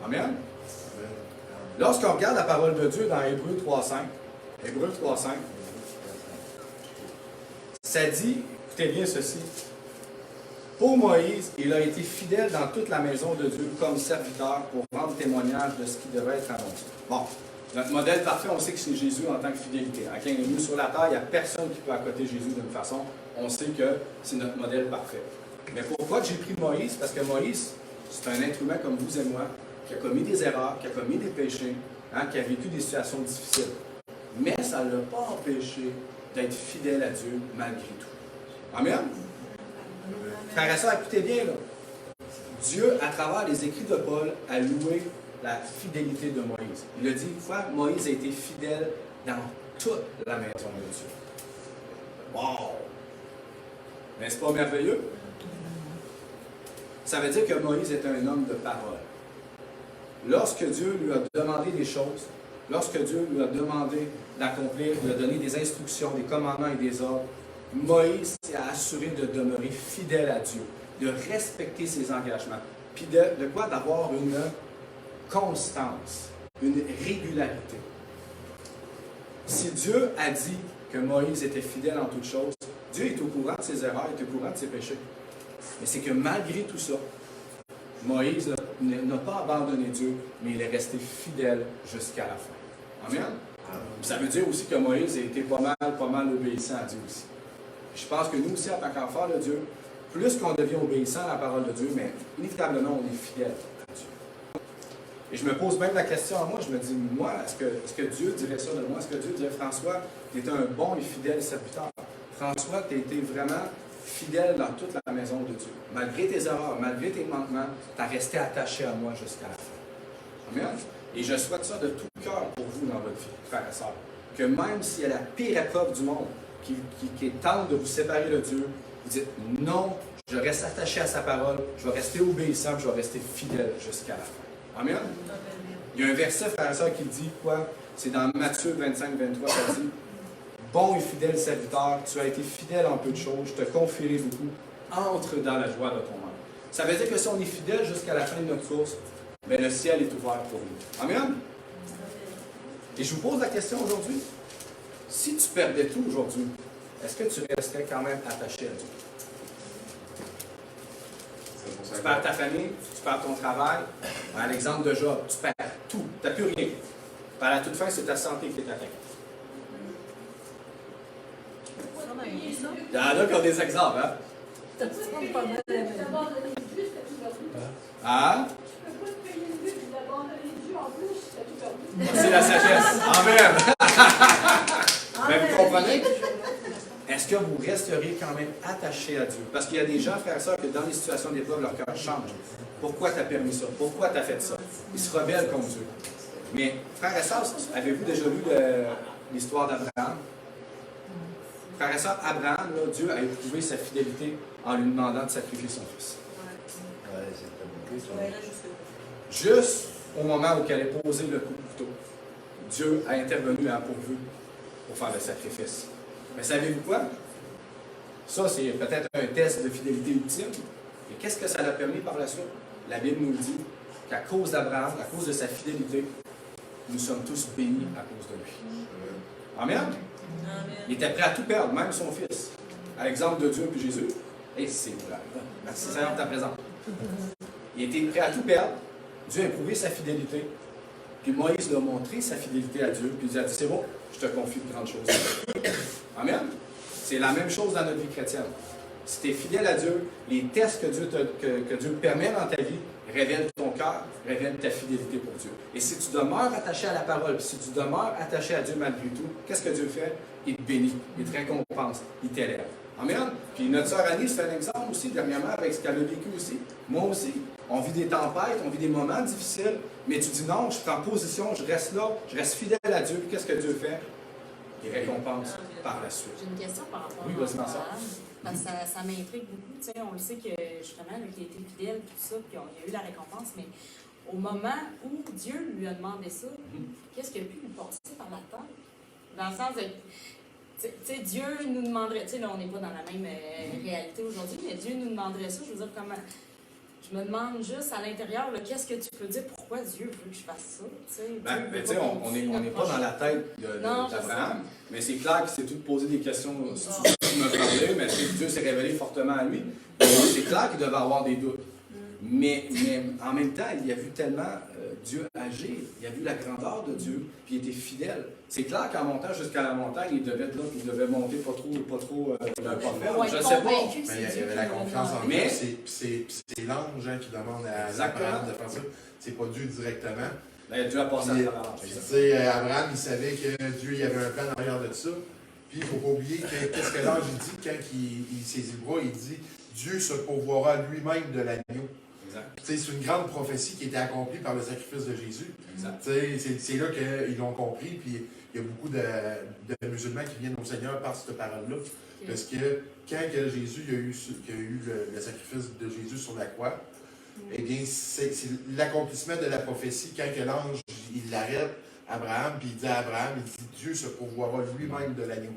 Amen? Lorsqu'on regarde la parole de Dieu dans Hébreux 3.5, Hébreux 3.5, ça dit, écoutez bien ceci, pour Moïse, il a été fidèle dans toute la maison de Dieu comme serviteur pour rendre témoignage de ce qui devait être annoncé. Bon, notre modèle parfait, on sait que c'est Jésus en tant que fidélité. Quand il est venu sur la terre, il n'y a personne qui peut accoter Jésus d'une façon. On sait que c'est notre modèle parfait. Mais pourquoi j'ai pris Moïse? Parce que Moïse, c'est un être humain comme vous et moi, qui a commis des erreurs, qui a commis des péchés, qui a vécu des situations difficiles. Mais ça ne l'a pas empêché d'être fidèle à Dieu malgré tout. Amen? Frères et sœurs, écoutez bien, là. Dieu, à travers les écrits de Paul, a loué la fidélité de Moïse. Il a dit une fois, Moïse a été fidèle dans toute la maison de Dieu. Wow! N'est-ce pas merveilleux? Ça veut dire que Moïse est un homme de parole. Lorsque Dieu lui a demandé des choses, lorsque Dieu lui a demandé d'accomplir, lui a donné des instructions, des commandements et des ordres, Moïse s'est assuré de demeurer fidèle à Dieu, de respecter ses engagements, puis de quoi? D'avoir une constance, une régularité. Si Dieu a dit que Moïse était fidèle en toutes choses, Dieu est au courant de ses erreurs, est au courant de ses péchés. Mais c'est que malgré tout ça, Moïse n'a pas abandonné Dieu, mais il est resté fidèle jusqu'à la fin. Amen? Ça veut dire aussi que Moïse a été pas mal obéissant à Dieu aussi. Je pense que nous aussi, en tant qu'enfants de Dieu, plus qu'on devient obéissant à la parole de Dieu, mais inévitablement, on est fidèle à Dieu. Et je me pose même la question à moi, je me dis, moi, est-ce que Dieu dirait ça de moi? Est-ce que Dieu dirait, François, tu es un bon et fidèle serviteur? François, tu as été vraiment fidèle dans toute la maison de Dieu. Malgré tes erreurs, malgré tes manquements, tu as resté attaché à moi jusqu'à la fin. Amen? Et je souhaite ça de tout cœur pour vous dans votre vie, frères et sœurs. Que même s'il y a la pire épreuve du monde qui tente de vous séparer de Dieu, vous dites non, je reste attaché à sa parole, je vais rester obéissant, je vais rester fidèle jusqu'à la fin. Amen? Il y a un verset, frères et sœurs, qui dit quoi? C'est dans Matthieu 25-23, ça dit bon et fidèle serviteur, tu as été fidèle en peu de choses, je te confierai beaucoup, entre dans la joie de ton âme. Ça veut dire que si on est fidèle jusqu'à la fin de notre course, bien, le ciel est ouvert pour nous. Amen? Et je vous pose la question aujourd'hui. Si tu perdais tout aujourd'hui, est-ce que tu resterais quand même attaché à Dieu? Tu perds ta famille, tu perds ton travail. À l'exemple de Job, tu perds tout, tu n'as plus rien. À la toute fin, c'est ta santé qui est atteinte. Il y en a qui ont des exemples, hein? Ah? C'est la sagesse. Amen. Mais vous comprenez? Est-ce que vous resteriez quand même attaché à Dieu? Parce qu'il y a des gens, frères et sœurs, que dans les situations d'épreuve, leur cœur change. Pourquoi tu as permis ça? Pourquoi tu as fait ça? Ils se rebellent contre Dieu. Mais, frères et sœurs, avez-vous déjà lu l'histoire d'Abraham? Frères et sœurs, Abraham, là, Dieu a éprouvé sa fidélité en lui demandant de sacrifier son fils. Juste au moment où elle allait poser le coup de couteau, Dieu a intervenu et a pourvu pour faire le sacrifice. Mais savez-vous quoi? Ça, c'est peut-être un test de fidélité ultime. Et qu'est-ce que ça l'a permis par la suite? La Bible nous dit qu'à cause d'Abraham, à cause de sa fidélité, nous sommes tous bénis à cause de lui. Amen? Il était prêt à tout perdre, même son fils. À l'exemple de Dieu puis Jésus. Et c'est vrai. Merci Seigneur de ta présence. Il était prêt à tout perdre. Dieu a éprouvé sa fidélité. Puis Moïse a montré sa fidélité à Dieu. Puis il a dit, c'est bon, je te confie de grandes choses. Amen? C'est la même chose dans notre vie chrétienne. Si tu es fidèle à Dieu, les tests que Dieu permet dans ta vie révèlent ton cœur, révèlent ta fidélité pour Dieu. Et si tu demeures attaché à la parole, si tu demeures attaché à Dieu malgré tout, qu'est-ce que Dieu fait? Il te bénit, il te récompense, il t'élève. Amen? Puis notre sœur Annie, c'est un exemple aussi, dernièrement, avec ce qu'elle a vécu aussi. Moi aussi. On vit des tempêtes, on vit des moments difficiles, mais tu dis non, je prends position, je reste là, je reste fidèle à Dieu. Puis qu'est-ce que Dieu fait? Il récompense par la suite. J'ai une question par rapport à Abraham, parce que ça m'intrigue beaucoup. Tu sais, on le sait que justement, il a été fidèle, tout ça, puis il y a eu la récompense, mais au moment où Dieu lui a demandé ça, qu'est-ce qui a pu lui passer par la tête? Dans le sens de, tu sais, Dieu nous demanderait, tu sais, là, on n'est pas dans la même réalité aujourd'hui, mais Dieu nous demanderait ça, je veux dire, comment... Je me demande juste à l'intérieur, là, qu'est-ce que tu peux dire, pourquoi Dieu veut que je fasse ça? Tu sais, on n'est pas dans la tête d'Abraham, mais c'est clair qu'il s'est tout posé des questions, si tu me parlais, mais Dieu s'est révélé fortement à lui. C'est clair qu'il devait avoir des doutes. Mais en même temps, il a vu tellement Dieu agir, il a vu la grandeur de Dieu, puis il était fidèle. C'est clair qu'en montant jusqu'à la montagne, il devait être là, puis il devait monter pas trop je ne sais pas. Mais il y avait la confiance en Dieu. C'est l'ange qui demande à Abraham de faire ça. C'est pas Dieu directement. Dieu a passé à travers l'ange. Abraham, il savait que Dieu il avait un plan derrière de ça. Puis il ne faut pas oublier qu'est-ce que l'ange dit quand il saisit le bras, il dit Dieu se pourvoira lui-même de l'agneau. C'est une grande prophétie qui était accomplie par le sacrifice de Jésus. C'est là qu'ils l'ont compris, puis il y a beaucoup de musulmans qui viennent au Seigneur par cette parole-là. Parce que quand Jésus il y a eu le sacrifice de Jésus sur la croix, eh bien, c'est l'accomplissement de la prophétie quand que l'ange il l'arrête, Abraham, puis il dit à Abraham, il dit Dieu se pourvoira lui-même de l'agneau.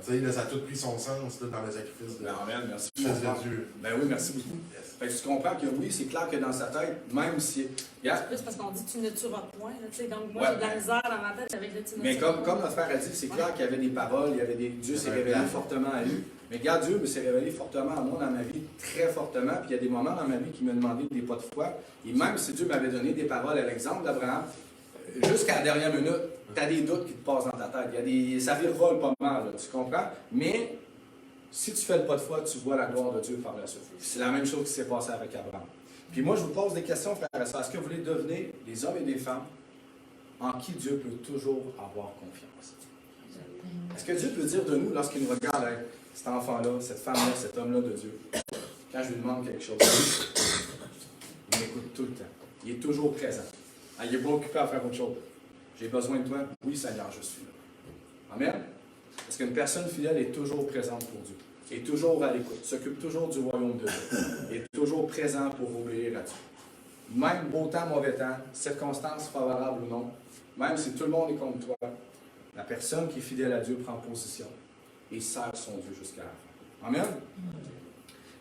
Là, ça a tout pris son sens là, dans le sacrifice de, merci de Dieu. Ben oui, merci beaucoup. Fait que tu comprends que oui, c'est clair que dans sa tête, même si... C'est plus parce qu'on dit tu ne tueras point. Là, donc moi, j'ai de la misère dans ma tête avec le tu ne mais tueras comme notre frère a dit, c'est clair qu'il y avait des paroles, il y avait Dieu s'est révélé fortement à lui. Mais regarde, Dieu s'est révélé fortement à moi dans ma vie, très fortement. Puis il y a des moments dans ma vie qui me demandaient des pas de foi. Et même si Dieu m'avait donné des paroles à l'exemple d'Abraham, jusqu'à la dernière minute, tu as des doutes qui te passent dans ta tête. Ça virevole pas mal, là, tu comprends? Mais si tu fais le pas de foi, tu vois la gloire de Dieu par la suite. C'est la même chose qui s'est passée avec Abraham. Puis moi, je vous pose des questions, frères et sœurs. Est-ce que vous voulez devenir des hommes et des femmes en qui Dieu peut toujours avoir confiance? Est-ce que Dieu peut dire de nous, lorsqu'il nous regarde, hey, cet enfant-là, cette femme-là, cet homme-là de Dieu, quand je lui demande quelque chose, il m'écoute tout le temps. Il est toujours présent. Il n'est pas occupé à faire autre chose. J'ai besoin de toi. Oui, Seigneur, je suis là. Amen. Parce qu'une personne fidèle est toujours présente pour Dieu. Est toujours à l'écoute. S'occupe toujours du royaume de Dieu. Est toujours présent pour obéir à Dieu. Même beau temps, mauvais temps, circonstances favorables ou non, même si tout le monde est contre toi, la personne qui est fidèle à Dieu prend position et sert son Dieu jusqu'à la fin. Amen.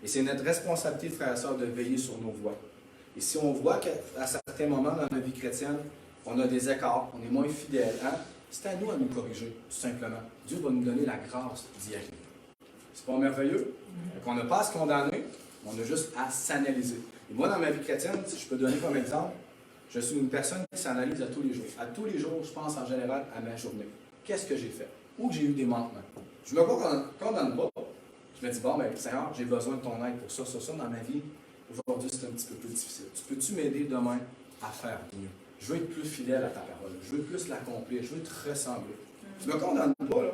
Et c'est notre responsabilité, frères et sœurs, de veiller sur nos voies. Et si on voit qu'à certains moments dans notre vie chrétienne, on a des écarts, on est moins fidèles, c'est à nous à nous corriger, tout simplement. Dieu va nous donner la grâce d'y arriver. C'est pas merveilleux? Donc on n'a pas à se condamner, on a juste à s'analyser. Et moi, dans ma vie chrétienne, si je peux donner comme exemple, je suis une personne qui s'analyse à tous les jours. À tous les jours, je pense en général à ma journée. Qu'est-ce que j'ai fait? Où j'ai eu des manquements? Je ne me condamne pas. Je me dis, bon, ben, Seigneur, j'ai besoin de ton aide pour ça dans ma vie. Aujourd'hui, c'est un petit peu plus difficile. Peux-tu m'aider demain à faire mieux? Je veux être plus fidèle à ta parole. Je veux plus l'accomplir. Je veux te ressembler. Je ne me condamne pas, là,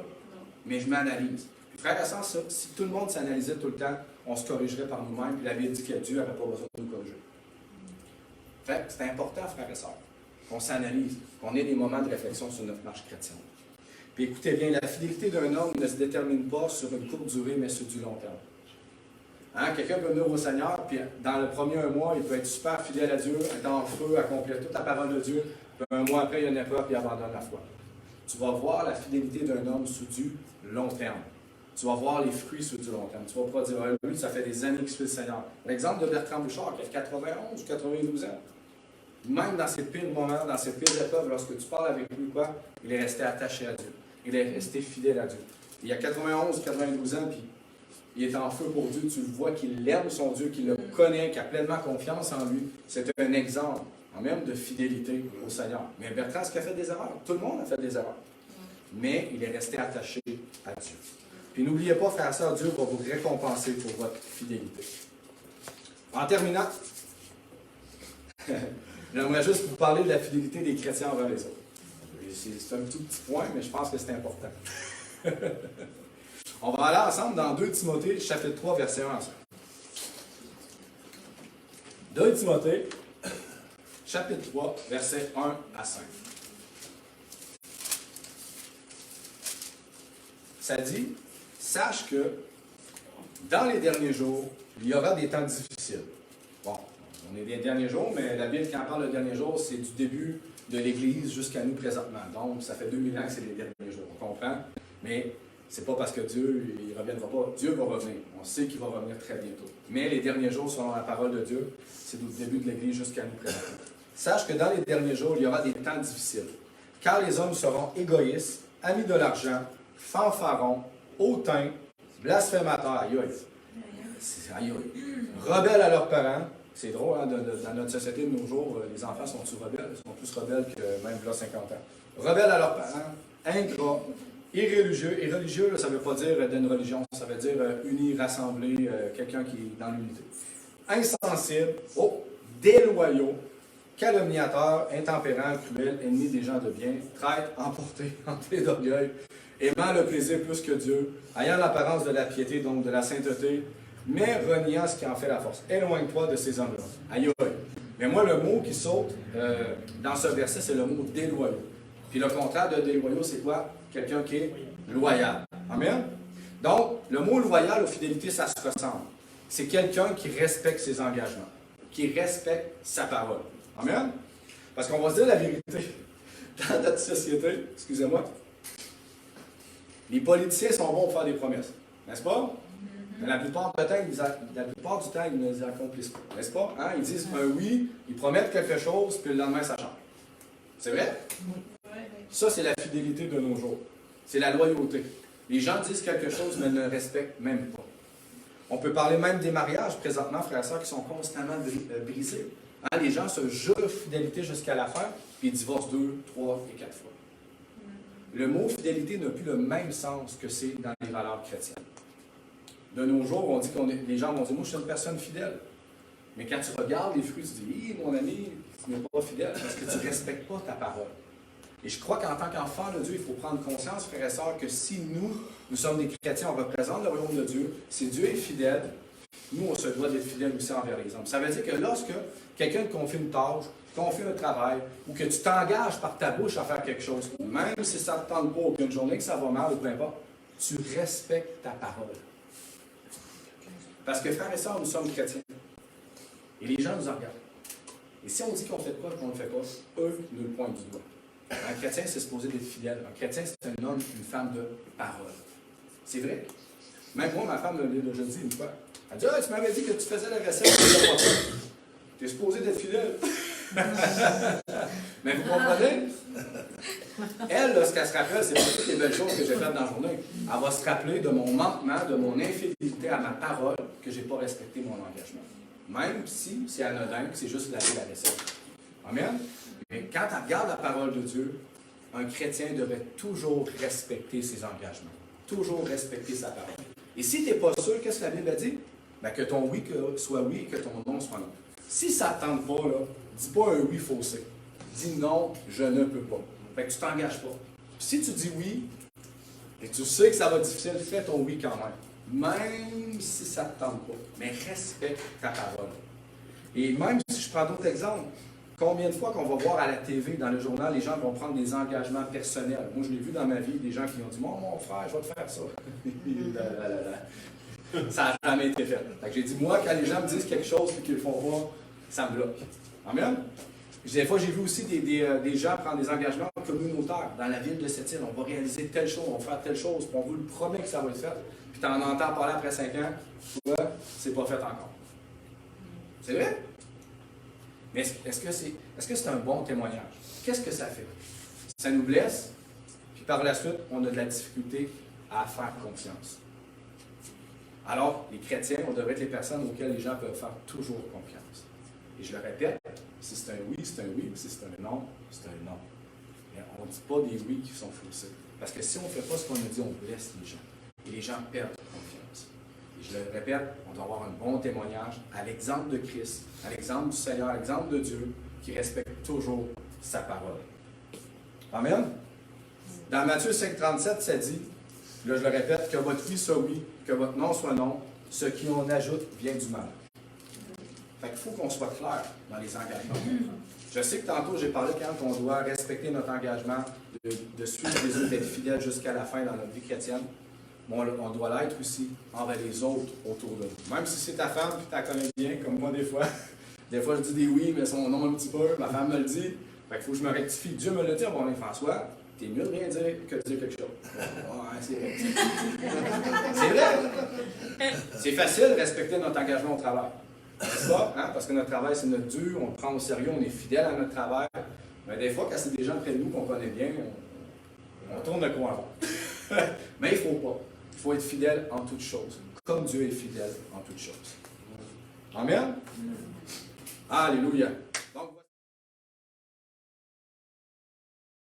mais je m'analyse. Puis, frère et sœur, si tout le monde s'analysait tout le temps, on se corrigerait par nous-mêmes. Puis la Bible dit que Dieu n'aurait pas besoin de nous corriger. Fait que c'est important, frère et sœur, qu'on s'analyse, qu'on ait des moments de réflexion sur notre marche chrétienne. Puis écoutez bien, la fidélité d'un homme ne se détermine pas sur une courte durée, mais sur du long terme. Quelqu'un peut venir au Seigneur, puis dans le premier mois, il peut être super fidèle à Dieu, être en feu, accomplir toute la parole de Dieu, puis un mois après, il y a une épreuve, puis il abandonne la foi. Tu vas voir la fidélité d'un homme sur du long terme. Tu vas voir les fruits sur du long terme. Tu vas pas dire, lui, ça fait des années qu'il suit le Seigneur. L'exemple de Bertrand Bouchard, qui a 91 ou 92 ans. Même dans ses pires moments, dans ses pires épreuves, lorsque tu parles avec lui, il est resté attaché à Dieu. Il est resté fidèle à Dieu. Il a 91 ou 92 ans, puis il est en feu pour Dieu. Tu le vois qu'il aime son Dieu, qu'il le connaît, qu'il a pleinement confiance en lui. C'est un exemple, en même de fidélité au Seigneur. Mais Bertrand, est-ce qu'il a fait des erreurs? Tout le monde a fait des erreurs. Mais il est resté attaché à Dieu. Puis n'oubliez pas, frères et sœurs, Dieu va vous récompenser pour votre fidélité. En terminant, j'aimerais juste vous parler de la fidélité des chrétiens envers les autres. C'est un tout petit point, mais je pense que c'est important. On va aller ensemble dans 2 Timothée, chapitre 3, verset 1 à 5. 2 Timothée, chapitre 3, verset 1 à 5. Ça dit, sache que dans les derniers jours, il y aura des temps difficiles. Bon, On est des derniers jours, mais la Bible, quand on parle de derniers jours, c'est du début de l'Église jusqu'à nous présentement. Donc, ça fait 2000 ans que c'est les derniers jours. On comprend? Mais c'est pas parce que Dieu ne reviendra pas. Dieu va revenir. On sait qu'il va revenir très bientôt. Mais les derniers jours, selon la parole de Dieu, c'est du début de l'Église jusqu'à nous présentement. Sache que dans les derniers jours, il y aura des temps difficiles. Car les hommes seront égoïstes, amis de l'argent, fanfarons, hautains, blasphémateurs, aïe aïe, rebelles à leurs parents. C'est drôle, hein, dans notre société de nos jours, les enfants sont-ils rebelles? Ils sont plus rebelles que même là 50 ans. Rebelles à leurs parents, ingrats, irréligieux. Et religieux, là, ça ne veut pas dire d'une religion, ça veut dire uni, rassemblé, quelqu'un qui est dans l'unité. Insensibles, déloyaux, calomniateurs, intempérants, cruels, ennemis des gens de bien, traîtres, emportés, hantés d'orgueil, aimant le plaisir plus que Dieu, ayant l'apparence de la piété, donc de la sainteté, mais reniant ce qui en fait la force. Éloigne-toi de ces hommes-là. Aïe aïe. Mais moi, le mot qui saute dans ce verset, c'est le mot déloyaux. Puis le contraire de déloyaux, c'est quoi? Quelqu'un qui est loyal. Amen? Donc, le mot loyal ou fidélité, ça se ressemble. C'est quelqu'un qui respecte ses engagements, qui respecte sa parole. Amen? Parce qu'on va se dire la vérité. Dans notre société, excusez-moi, les politiciens sont bons pour faire des promesses. N'est-ce pas? Mais la plupart du temps, ils ne les accomplissent pas. N'est-ce pas? Hein? Ils disent un oui, ils promettent quelque chose, puis le lendemain, ça change. C'est vrai? Ça, c'est la fidélité de nos jours. C'est la loyauté. Les gens disent quelque chose, mais ne respectent même pas. On peut parler même des mariages, présentement, frères et sœurs, qui sont constamment brisés. Hein? Les gens se jurent fidélité jusqu'à la fin, puis ils divorcent 2, 3 et 4 fois. Le mot fidélité n'a plus le même sens que c'est dans les valeurs chrétiennes. De nos jours, on dit les gens vont dire, moi, je suis une personne fidèle. Mais quand tu regardes les fruits, tu dis, mon ami, tu n'es pas fidèle parce que tu ne respectes pas ta parole. Et je crois qu'en tant qu'enfant de Dieu, il faut prendre conscience, frères et sœurs, que si nous sommes des chrétiens, on représente le royaume de Dieu, si Dieu est fidèle, nous, on se doit d'être fidèles aussi envers les hommes. Ça veut dire que lorsque quelqu'un te confie une tâche, confie un travail, ou que tu t'engages par ta bouche à faire quelque chose, même si ça ne te tente pas, ou qu'une journée que ça va mal, ou peu importe, tu respectes ta parole. Parce que, frères et sœurs, nous sommes chrétiens. Et les gens nous en regardent. Et si on dit qu'on fait quoi, qu'on ne le fait pas, eux nous le pointent du doigt. Un chrétien, c'est supposé d'être fidèle. Un chrétien, c'est un homme, une femme de parole. C'est vrai. Même moi, ma femme, le jeudi, une fois, elle dit, tu m'avais dit que tu faisais la recette. Tu es supposé d'être fidèle. Mais vous comprenez? Elle, là, ce qu'elle se rappelle, c'est pas toutes les belles choses que j'ai faites dans la journée. Elle va se rappeler de mon manquement, de mon infidélité à ma parole, que je n'ai pas respecté mon engagement. Même si c'est anodin, que c'est juste laver la vaisselle. Amen? Mais quand elle regarde la parole de Dieu, un chrétien devrait toujours respecter ses engagements. Toujours respecter sa parole. Et si tu n'es pas sûr, qu'est-ce que la Bible a dit? Ben, que ton oui soit oui et que ton non soit non. Si ça ne tente pas, là, dis pas un oui faussé. Dis non, je ne peux pas. Fait que tu ne t'engages pas. Puis si tu dis oui, et tu sais que ça va être difficile, fais ton oui quand même. Même si ça ne te tente pas. Mais respecte ta parole. Et même si je prends d'autres exemples, combien de fois qu'on va voir à la TV, dans le journal, les gens vont prendre des engagements personnels. Moi, je l'ai vu dans ma vie, des gens qui ont dit « Mon frère, je vais te faire ça. » Ça n'a jamais été fait. Fait que j'ai dit, moi, quand les gens me disent quelque chose et qu'ils le font pas, ça me bloque. Amen? Des fois, j'ai vu aussi des gens prendre des engagements communautaires dans la ville de cette île. On va réaliser telle chose, on va faire telle chose, puis on vous le promet que ça va être fait. Puis tu en entends parler après 5 ans, toi, c'est pas fait encore. C'est vrai? Mais est-ce que c'est un bon témoignage? Qu'est-ce que ça fait? Ça nous blesse, puis par la suite, on a de la difficulté à faire confiance. Alors, les chrétiens, on devrait être les personnes auxquelles les gens peuvent faire toujours confiance. Et je le répète, si c'est un oui, c'est un oui, si c'est un non, c'est un non. Mais on ne dit pas des oui qui sont faussés. Parce que si on ne fait pas ce qu'on a dit, on blesse les gens. Et les gens perdent confiance. Et je le répète, on doit avoir un bon témoignage à l'exemple de Christ, à l'exemple du Seigneur, à l'exemple de Dieu, qui respecte toujours sa parole. Amen? Dans Matthieu 5,37, ça dit, là je le répète, que votre oui soit oui, que votre non soit non, ce qui en ajoute vient du mal. Fait qu'il faut qu'on soit clair dans les engagements. Je sais que tantôt j'ai parlé quand on doit respecter notre engagement, de suivre les autres, d'être fidèle jusqu'à la fin dans notre vie chrétienne. Mais on doit l'être aussi envers les autres autour de nous. Même si c'est ta femme et tu la connais bien, comme moi des fois, Des fois, je dis des oui, mais son nom un petit peu. Ma femme me le dit. Fait qu'il faut que je me rectifie. Dieu me l'a dit, bon, François, t'es mieux de rien dire que de dire quelque chose. Ouais, c'est vrai. C'est vrai. C'est facile de respecter notre engagement au travail. N'est-ce pas? Hein? Parce que notre travail, c'est notre dur, on le prend au sérieux, on est fidèle à notre travail. Mais des fois, quand c'est des gens près de nous qu'on connaît bien, on tourne le coin rond. Mais il ne faut pas. Il faut être fidèle en toutes choses, comme Dieu est fidèle en toutes choses. Amen? Alléluia.